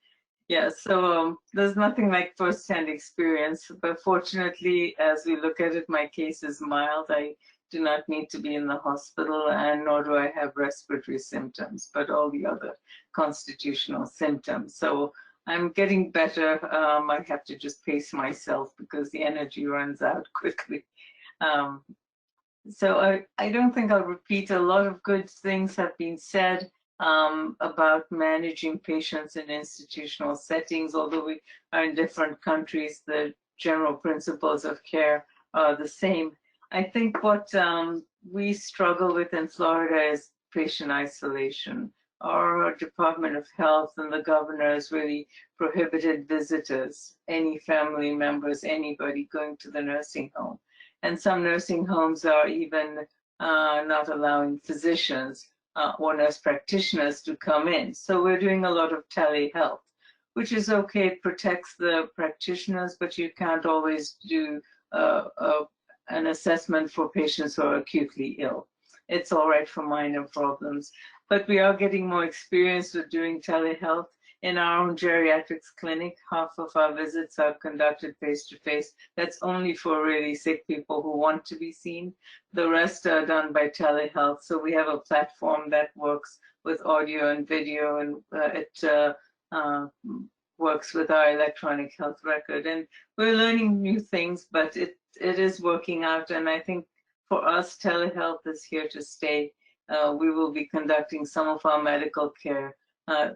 Yeah, so there's nothing like first-hand experience, but fortunately, as we look at it, my case is mild. I do not need to be in the hospital, and nor do I have respiratory symptoms, but all the other constitutional symptoms. So I'm getting better. I have to just pace myself because the energy runs out quickly. So I don't think I'll repeat. A lot of good things have been said about managing patients in institutional settings. Although we are in different countries, the general principles of care are the same. I think what we struggle with in Florida is patient isolation. Our Department of Health and the governor has really prohibited visitors, any family members, anybody going to the nursing home. And some nursing homes are even not allowing physicians or nurse practitioners to come in. So we're doing a lot of telehealth, which is okay. It protects the practitioners, but you can't always do an assessment for patients who are acutely ill. It's all right for minor problems, but we are getting more experience with doing telehealth. In our own geriatrics clinic, half of our visits are conducted face-to-face. That's only for really sick people who want to be seen. The rest are done by telehealth. So we have a platform that works with audio and video, and it works with our electronic health record. And we're learning new things, but it is working out. And I think for us, telehealth is here to stay. We will be conducting some of our medical care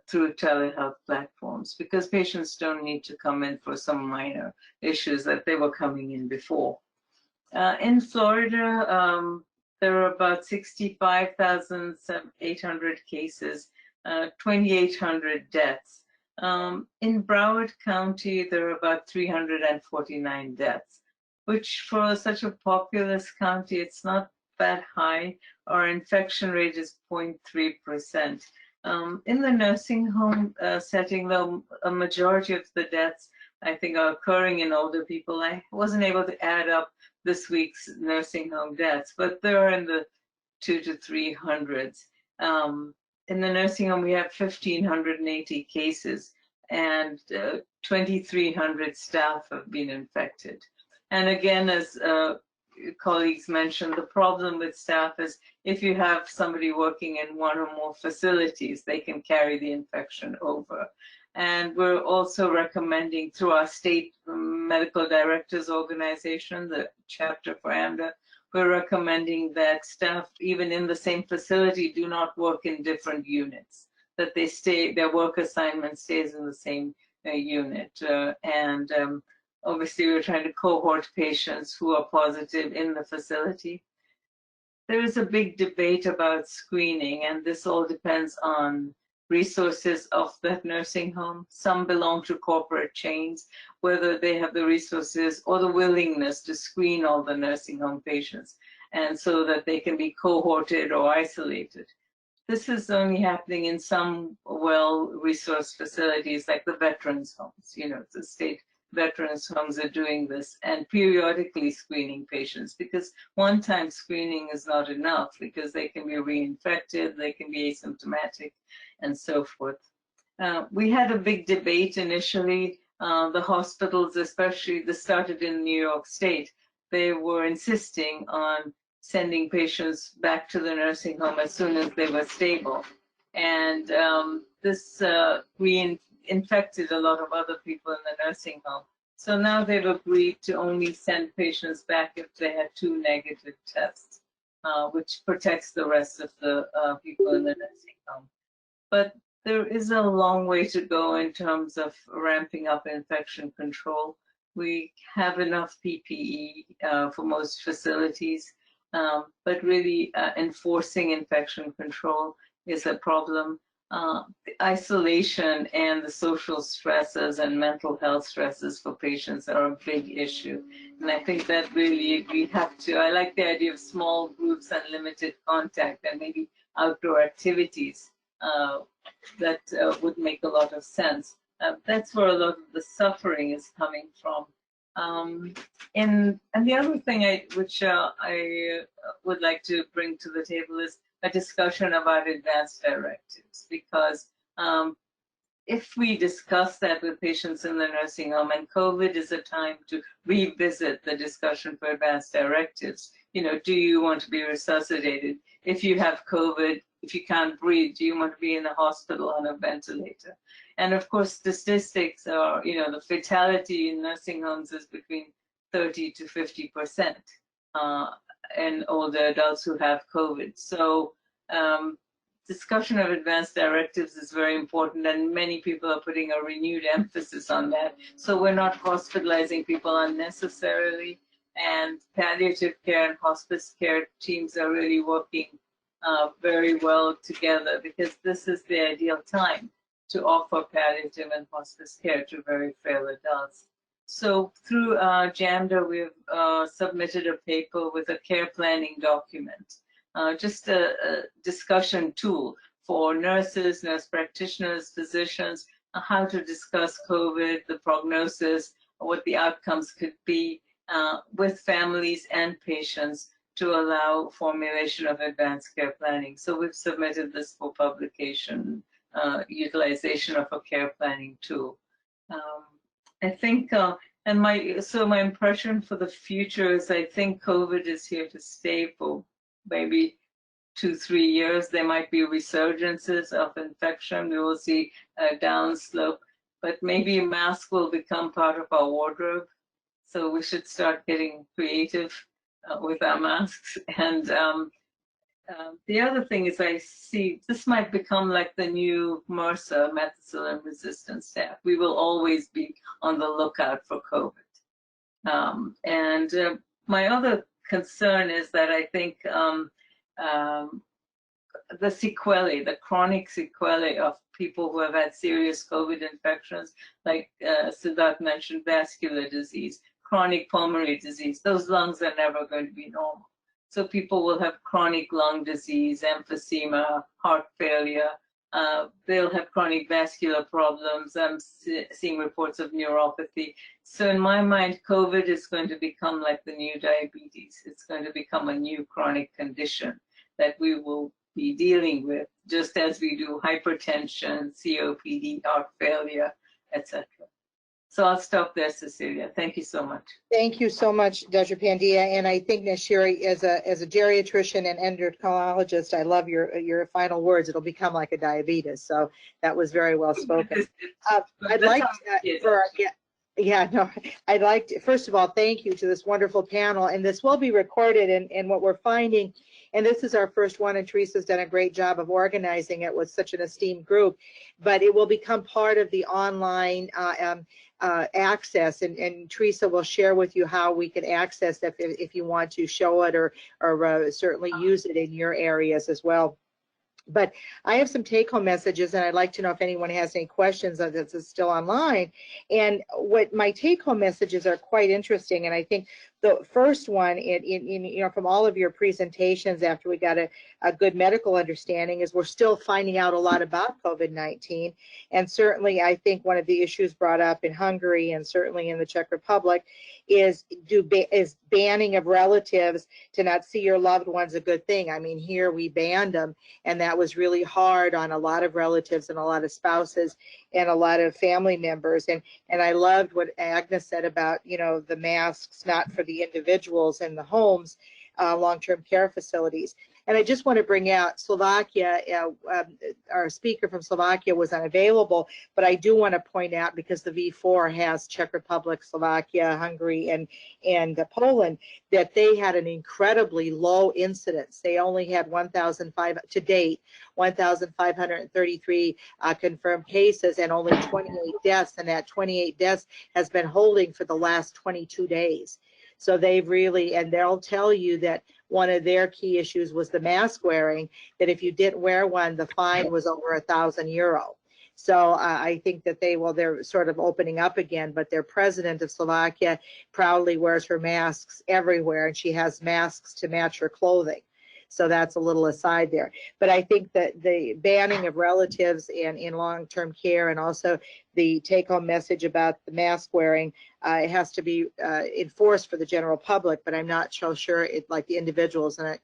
through telehealth platforms, because patients don't need to come in for some minor issues that they were coming in before. In Florida, there are about 65,800 cases 2,800 deaths. In Broward County, there are about 349 deaths, which for such a populous county, it's not that high. Our infection rate is 0.3%. In the nursing home setting, though, a majority of the deaths, I think, are occurring in older people. I wasn't able to add up this week's nursing home deaths, but they're in the 200 to 300s. In the nursing home, we have 1,580 cases, and 2,300 staff have been infected. And again, as colleagues mentioned, the problem with staff is if you have somebody working in one or more facilities, they can carry the infection over. And we're also recommending through our state medical directors organization, the chapter for AMDA, we're recommending that staff, even in the same facility, do not work in different units, that they stay, their work assignment stays in the same unit. Obviously, we're trying to cohort patients who are positive in the facility. There is a big debate about screening, and this all depends on resources of that nursing home. Some belong to corporate chains, whether they have the resources or the willingness to screen all the nursing home patients, and so that they can be cohorted or isolated. This is only happening in some well-resourced facilities like the veterans homes. You know, the state veterans homes are doing this and periodically screening patients, because one-time screening is not enough, because they can be reinfected, they can be asymptomatic, and so forth. We had a big debate initially. The hospitals, especially, this started in New York State, they were insisting on sending patients back to the nursing home as soon as they were stable. And this reinfected a lot of other people in the nursing home. So now they've agreed to only send patients back if they had 2 negative tests, which protects the rest of the people in the nursing home. But there is a long way to go in terms of ramping up infection control. We have enough PPE for most facilities, but really enforcing infection control is a problem. The isolation and the social stresses and mental health stresses for patients are a big issue. And I think that really we have to, I like the idea of small groups and limited contact and maybe outdoor activities that would make a lot of sense. That's where a lot of the suffering is coming from. And the other thing which I would like to bring to the table is a discussion about advanced directives, because if we discuss that with patients in the nursing home, and COVID is a time to revisit the discussion for advanced directives. You know, do you want to be resuscitated? If you have COVID, if you can't breathe, do you want to be in a hospital on a ventilator? And of course, statistics are, you know, the fatality in nursing homes is between 30 to 50% in older adults who have COVID. So discussion of advanced directives is very important, and many people are putting a renewed emphasis on that. So we're not hospitalizing people unnecessarily, and palliative care and hospice care teams are really working very well together, because this is the ideal time to offer palliative and hospice care to very frail adults. So through JAMDA, we've submitted a paper with a care planning document, just a discussion tool for nurses, nurse practitioners, physicians, how to discuss COVID, the prognosis, what the outcomes could be with families and patients to allow formulation of advanced care planning. So we've submitted this for publication, utilization of a care planning tool. I think, and my impression for the future is I think COVID is here to stay for maybe 2-3 years. There might be resurgences of infection. We will see a downslope, but maybe a mask will become part of our wardrobe. So we should start getting creative with our masks. And the other thing is I see this might become like the new MRSA, methicillin-resistant staph. We will always be on the lookout for COVID. My other concern is that I think the sequelae, the chronic sequelae of people who have had serious COVID infections, like Siddharth mentioned, vascular disease, chronic pulmonary disease. Those lungs are never going to be normal. So people will have chronic lung disease, emphysema, heart failure. They'll have chronic vascular problems. I'm seeing reports of neuropathy. So in my mind, COVID is going to become like the new diabetes. It's going to become a new chronic condition that we will be dealing with, just as we do hypertension, COPD, heart failure, etc. So I'll stop there, Cecilia. Thank you so much. Thank you so much, Dr. Pandya. And I think, Naushira, as a geriatrician and endocrinologist, I love your final words. It'll become like a diabetes. So that was very well spoken. I'd like I'd like to, first of all, thank you to this wonderful panel. And this will be recorded. And what we're finding, and this is our first one, and Teresa's done a great job of organizing it with such an esteemed group, but it will become part of the online access, and Teresa will share with you how we can access that if you want to show it or certainly use it in your areas as well. But I have some take-home messages, and I'd like to know if anyone has any questions that's still online. And what my take-home messages are quite interesting, and I think the first one, from all of your presentations after we got a good medical understanding, is we're still finding out a lot about COVID-19. And certainly, I think one of the issues brought up in Hungary and certainly in the Czech Republic is banning of relatives to not see your loved ones a good thing. I mean, here we banned them, and that was really hard on a lot of relatives and a lot of spouses and a lot of family members. And I loved what Agnes said about, the masks, not for the individuals in the homes, long-term care facilities. And I just want to bring out Slovakia. Our speaker from Slovakia was unavailable, but I do want to point out, because the V4 has Czech Republic, Slovakia, Hungary, and Poland, that they had an incredibly low incidence. They only had 1,500 to date, 1,533 confirmed cases and only 28 deaths, and that 28 deaths has been holding for the last 22 days. So they've really, and they'll tell you that one of their key issues was the mask wearing, that if you didn't wear one, the fine was over €1,000. So I think that they're sort of opening up again, but their president of Slovakia proudly wears her masks everywhere, and she has masks to match her clothing. So that's a little aside there. But I think that the banning of relatives in long-term care, and also the take-home message about the mask wearing, it has to be enforced for the general public, but I'm not so sure like the individuals. And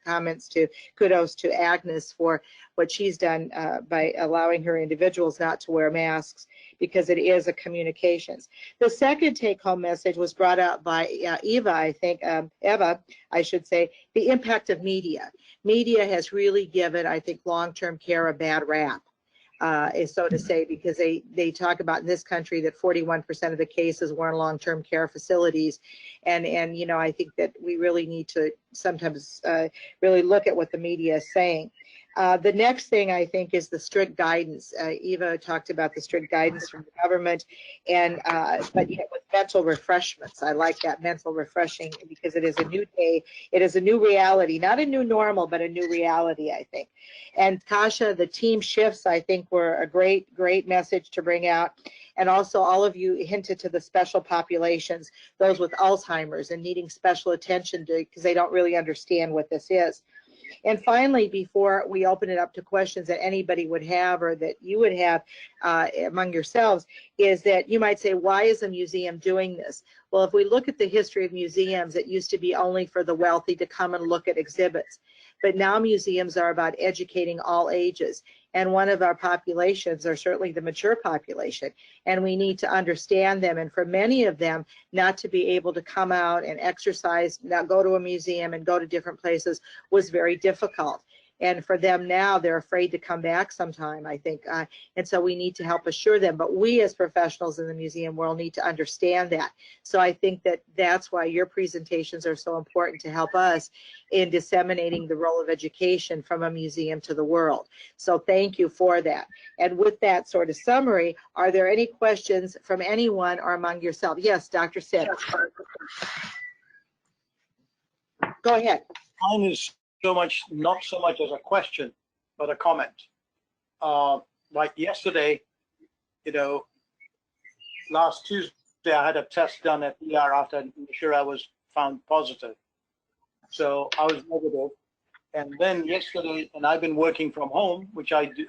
kudos to Agnes for what she's done by allowing her individuals not to wear masks, because it is a communications. The second take-home message was brought out by Eva, I should say, the impact of media. Media has really given, I think, long-term care a bad rap, so to say, because they talk about in this country that 41% of the cases were in long-term care facilities. And I think that we really need to sometimes really look at what the media is saying. The next thing I think is the strict guidance. Eva talked about the strict guidance from the government, and but yet with mental refreshments. I like that, mental refreshing, because it is a new day. It is a new reality, not a new normal, but a new reality, I think. And Kasia, the team shifts, I think, were a great message to bring out. And also all of you hinted to the special populations, those with Alzheimer's and needing special attention because they don't really understand what this is. And finally, before we open it up to questions that anybody would have or that you would have among yourselves, is that you might say, why is a museum doing this? Well, if we look at the history of museums, it used to be only for the wealthy to come and look at exhibits. But now museums are about educating all ages. And one of our populations are certainly the mature population. And we need to understand them. And for many of them, not to be able to come out and exercise, not go to a museum and go to different places was very difficult. And for them now, they're afraid to come back sometime, I think. And so we need to help assure them. But we as professionals in the museum world need to understand that. So I think that that's why your presentations are so important to help us in disseminating the role of education from a museum to the world. So thank you for that. And with that sort of summary, are there any questions from anyone or among yourself? Yes, Dr. Sid. Go ahead. Mine is not so much as a question. but a comment. Like yesterday, you know, last Tuesday I had a test done at ER after Naushira was found positive. So I was negative. And then yesterday, and I've been working from home, which I do,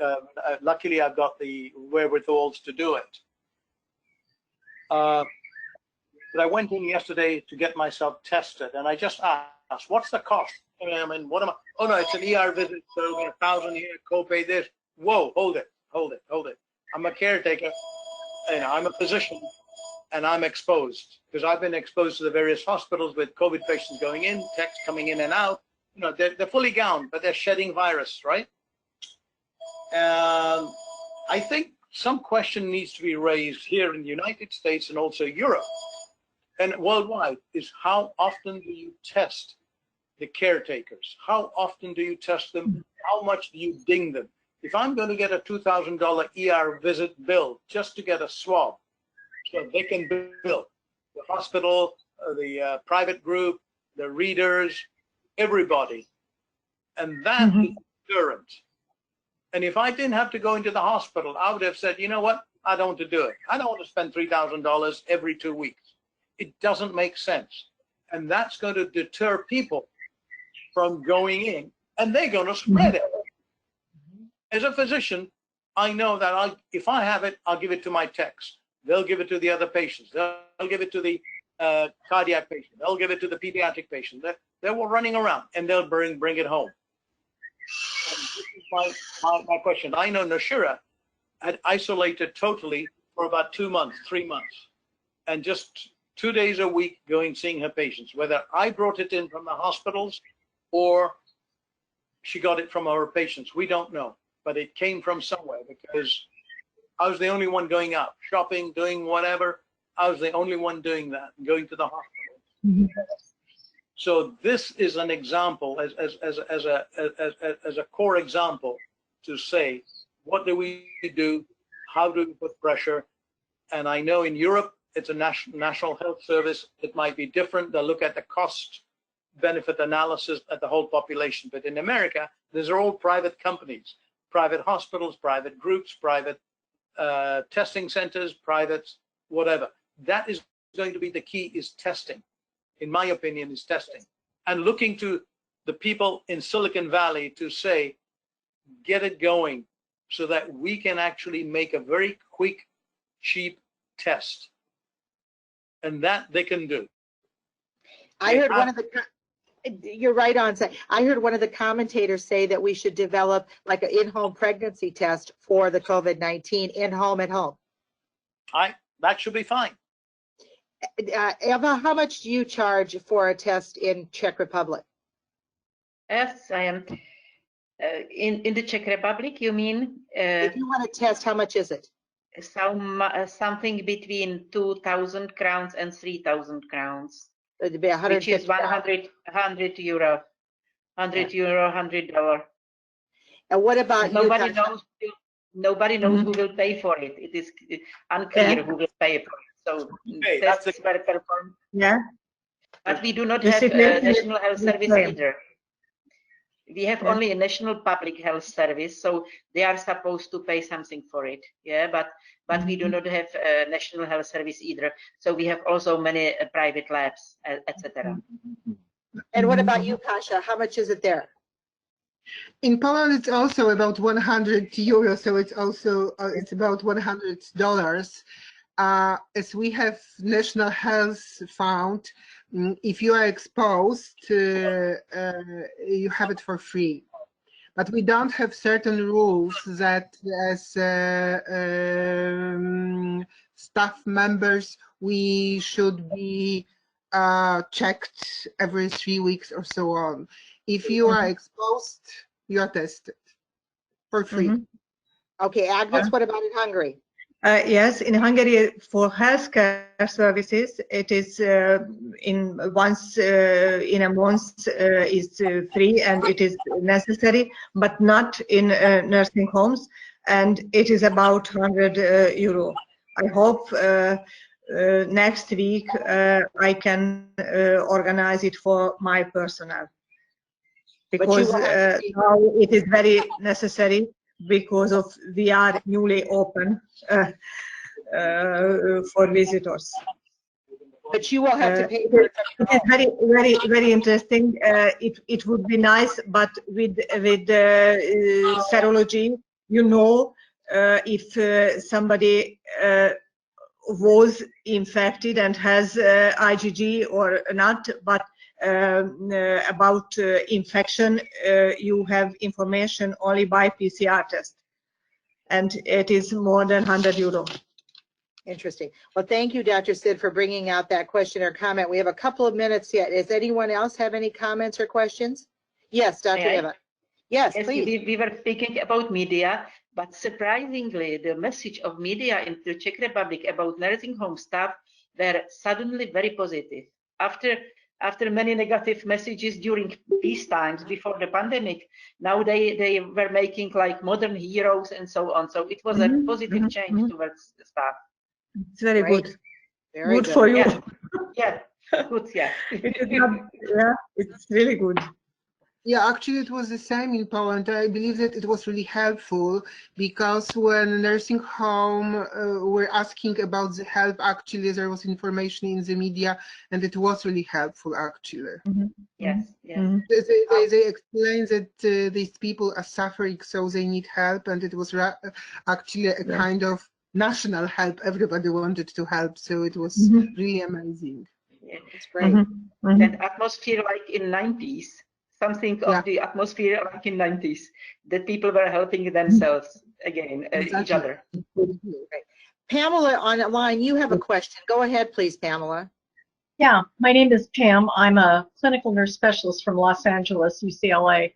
luckily I've got the wherewithals to do it. But I went in yesterday to get myself tested, and I just asked, what's the cost? I mean, what am I? Oh no, it's an ER visit, so 1,000 here, copay this. Whoa, hold it. I'm a caretaker, you know, I'm a physician, and I'm exposed because I've been exposed to the various hospitals with COVID patients going in, techs coming in and out. You know, they're fully gowned, but they're shedding virus, right? I think some question needs to be raised here in the United States and also Europe and worldwide is how often do you test the caretakers? How often do you test them? How much do you ding them? If I'm going to get a $2,000 ER visit bill just to get a swab, so they can bill the hospital, the private group, the readers, everybody, and that is deterrent. And if I didn't have to go into the hospital, I would have said, you know what, I don't want to do it. I don't want to spend $3,000 every 2 weeks. It doesn't make sense. And that's going to deter people from going in, and they're going to spread it. As a physician, I know that if I have it, I'll give it to my techs. They'll give it to the other patients. They'll give it to the cardiac patient. They'll give it to the pediatric patient. They're all running around, and they'll bring it home. And this is my question. I know Naushira had isolated totally for about 2 months, 3 months, and just 2 days a week going seeing her patients. Whether I brought it in from the hospitals or she got it from our patients, we don't know. But it came from somewhere because I was the only one going out, shopping, doing whatever. I was the only one doing that, going to the hospital. So this is an example, as a core example, to say, what do we do? How do we put pressure? And I know in Europe, it's a national health service. It might be different. They'll look at the cost benefit analysis at the whole population. But in America, these are all private companies, private hospitals, private groups, private testing centers, private whatever. That is going to be the key, is testing. In my opinion, is testing. And looking to the people in Silicon Valley to say, get it going so that we can actually make a very quick, cheap test. And that they can do. I heard one of the, you're right on. I heard one of the commentators say that we should develop like an in-home pregnancy test for the COVID-19 in-home at home. That should be fine. Eva, how much do you charge for a test in Czech Republic? Yes, I am. In the Czech Republic, you mean? If you want to test, how much is it? Something between 2,000 crowns and 3,000 crowns, It'd be which is 100 euro, $100. And what about nobody you? Nobody knows who will pay for it. It is unclear who will pay for it. So tests were performed. Yeah. But we do not have a national health service either. We have only a national public health service, so they are supposed to pay something for it. Yeah, but we do not have a national health service either. So we have also many private labs, etc. And what about you, Kasia? How much is it there? In Poland, it's also about 100 euros, so it's also it's about $100. As we have National Health Fund, if you are exposed, you have it for free. But we don't have certain rules that as staff members, we should be checked every 3 weeks or so on. If you are exposed, you are tested for free. Okay, Agnes, what about in Hungary? Yes, in Hungary for healthcare services, it is once in a month is free and it is necessary, but not in nursing homes, and it is about 100 euro. I hope next week I can organize it for my personnel. because now it is very necessary because of we are newly open for visitors. But you will have to pay It for it. is very interesting. It would be nice, but with serology, you know, if somebody was infected and has IgG or not, but about infection, you have information only by PCR test, and it is more than €100. Interesting. Well, thank you, Dr. Sid, for bringing out that question or comment. We have a couple of minutes yet. Does anyone else have any comments or questions? Yes, Dr. Eva. Yes, please. We were speaking about media, but surprisingly, the message of media in the Czech Republic about nursing home staff were suddenly very positive. After many negative messages during peace times before the pandemic, now they were making like modern heroes and so on. So it was a positive change towards the staff. It's very good. Very good for you. Yeah, good, yeah. Yeah, it's really good. Yeah, actually it was the same in Poland. I believe that it was really helpful because when nursing home were asking about the help, actually there was information in the media and it was really helpful actually. Yes, yes. They explained that these people are suffering, so they need help, and it was actually a kind of national help. Everybody wanted to help, so it was really amazing. Yeah, it's great. And atmosphere like in 90s, something of the atmosphere like in 90s, that people were helping themselves again, each other. Right. Pamela on the line, you have a question. Go ahead, please, Pamela. Yeah, my name is Pam. I'm a clinical nurse specialist from Los Angeles, UCLA.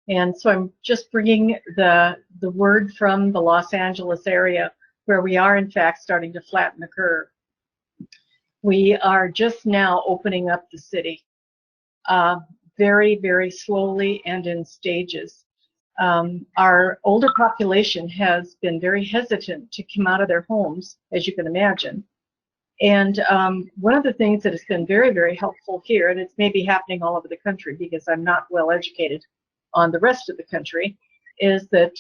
And so I'm just bringing the word from the Los Angeles area, where we are in fact starting to flatten the curve. We are just now opening up the city very, very slowly and in stages. Our older population has been very hesitant to come out of their homes, as you can imagine. And one of the things that has been very, very helpful here, and it's maybe happening all over the country because I'm not well educated on the rest of the country, is that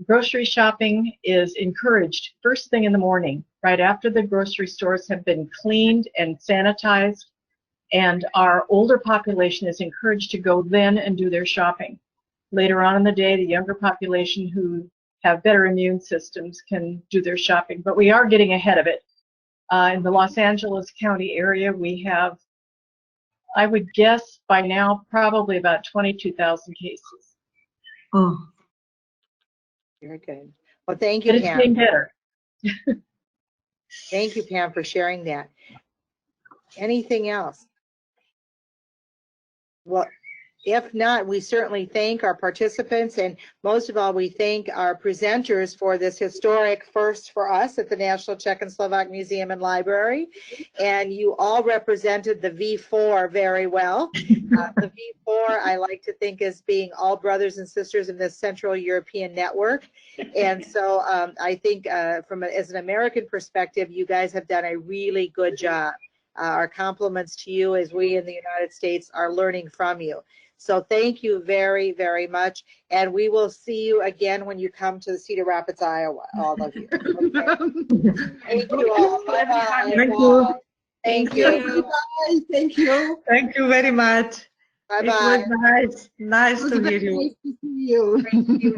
grocery shopping is encouraged first thing in the morning, right after the grocery stores have been cleaned and sanitized, and our older population is encouraged to go then and do their shopping. Later on in the day, the younger population who have better immune systems can do their shopping, but we are getting ahead of it. In the Los Angeles County area, we have, I would guess by now, probably about 22,000 cases. Oh. Very good. Well, thank you, But it's Pam. getting better. Thank you, Pam, for sharing that. Anything else? Well, if not, we certainly thank our participants, and most of all, we thank our presenters for this historic first for us at the National Czech and Slovak Museum and Library. And you all represented the V4 very well. The V4, I like to think, as being all brothers and sisters in this Central European network. And so I think as an American perspective, you guys have done a really good job. Our compliments to you as we in the United States are learning from you. So thank you very, very much. And we will see you again when you come to Cedar Rapids, Iowa, all of you. Okay. Thank you all. Bye-bye. Thank you. Thank you. Bye. Thank you. Thank you very much. Bye-bye. It was nice to hear you. Nice to see you. Thank you.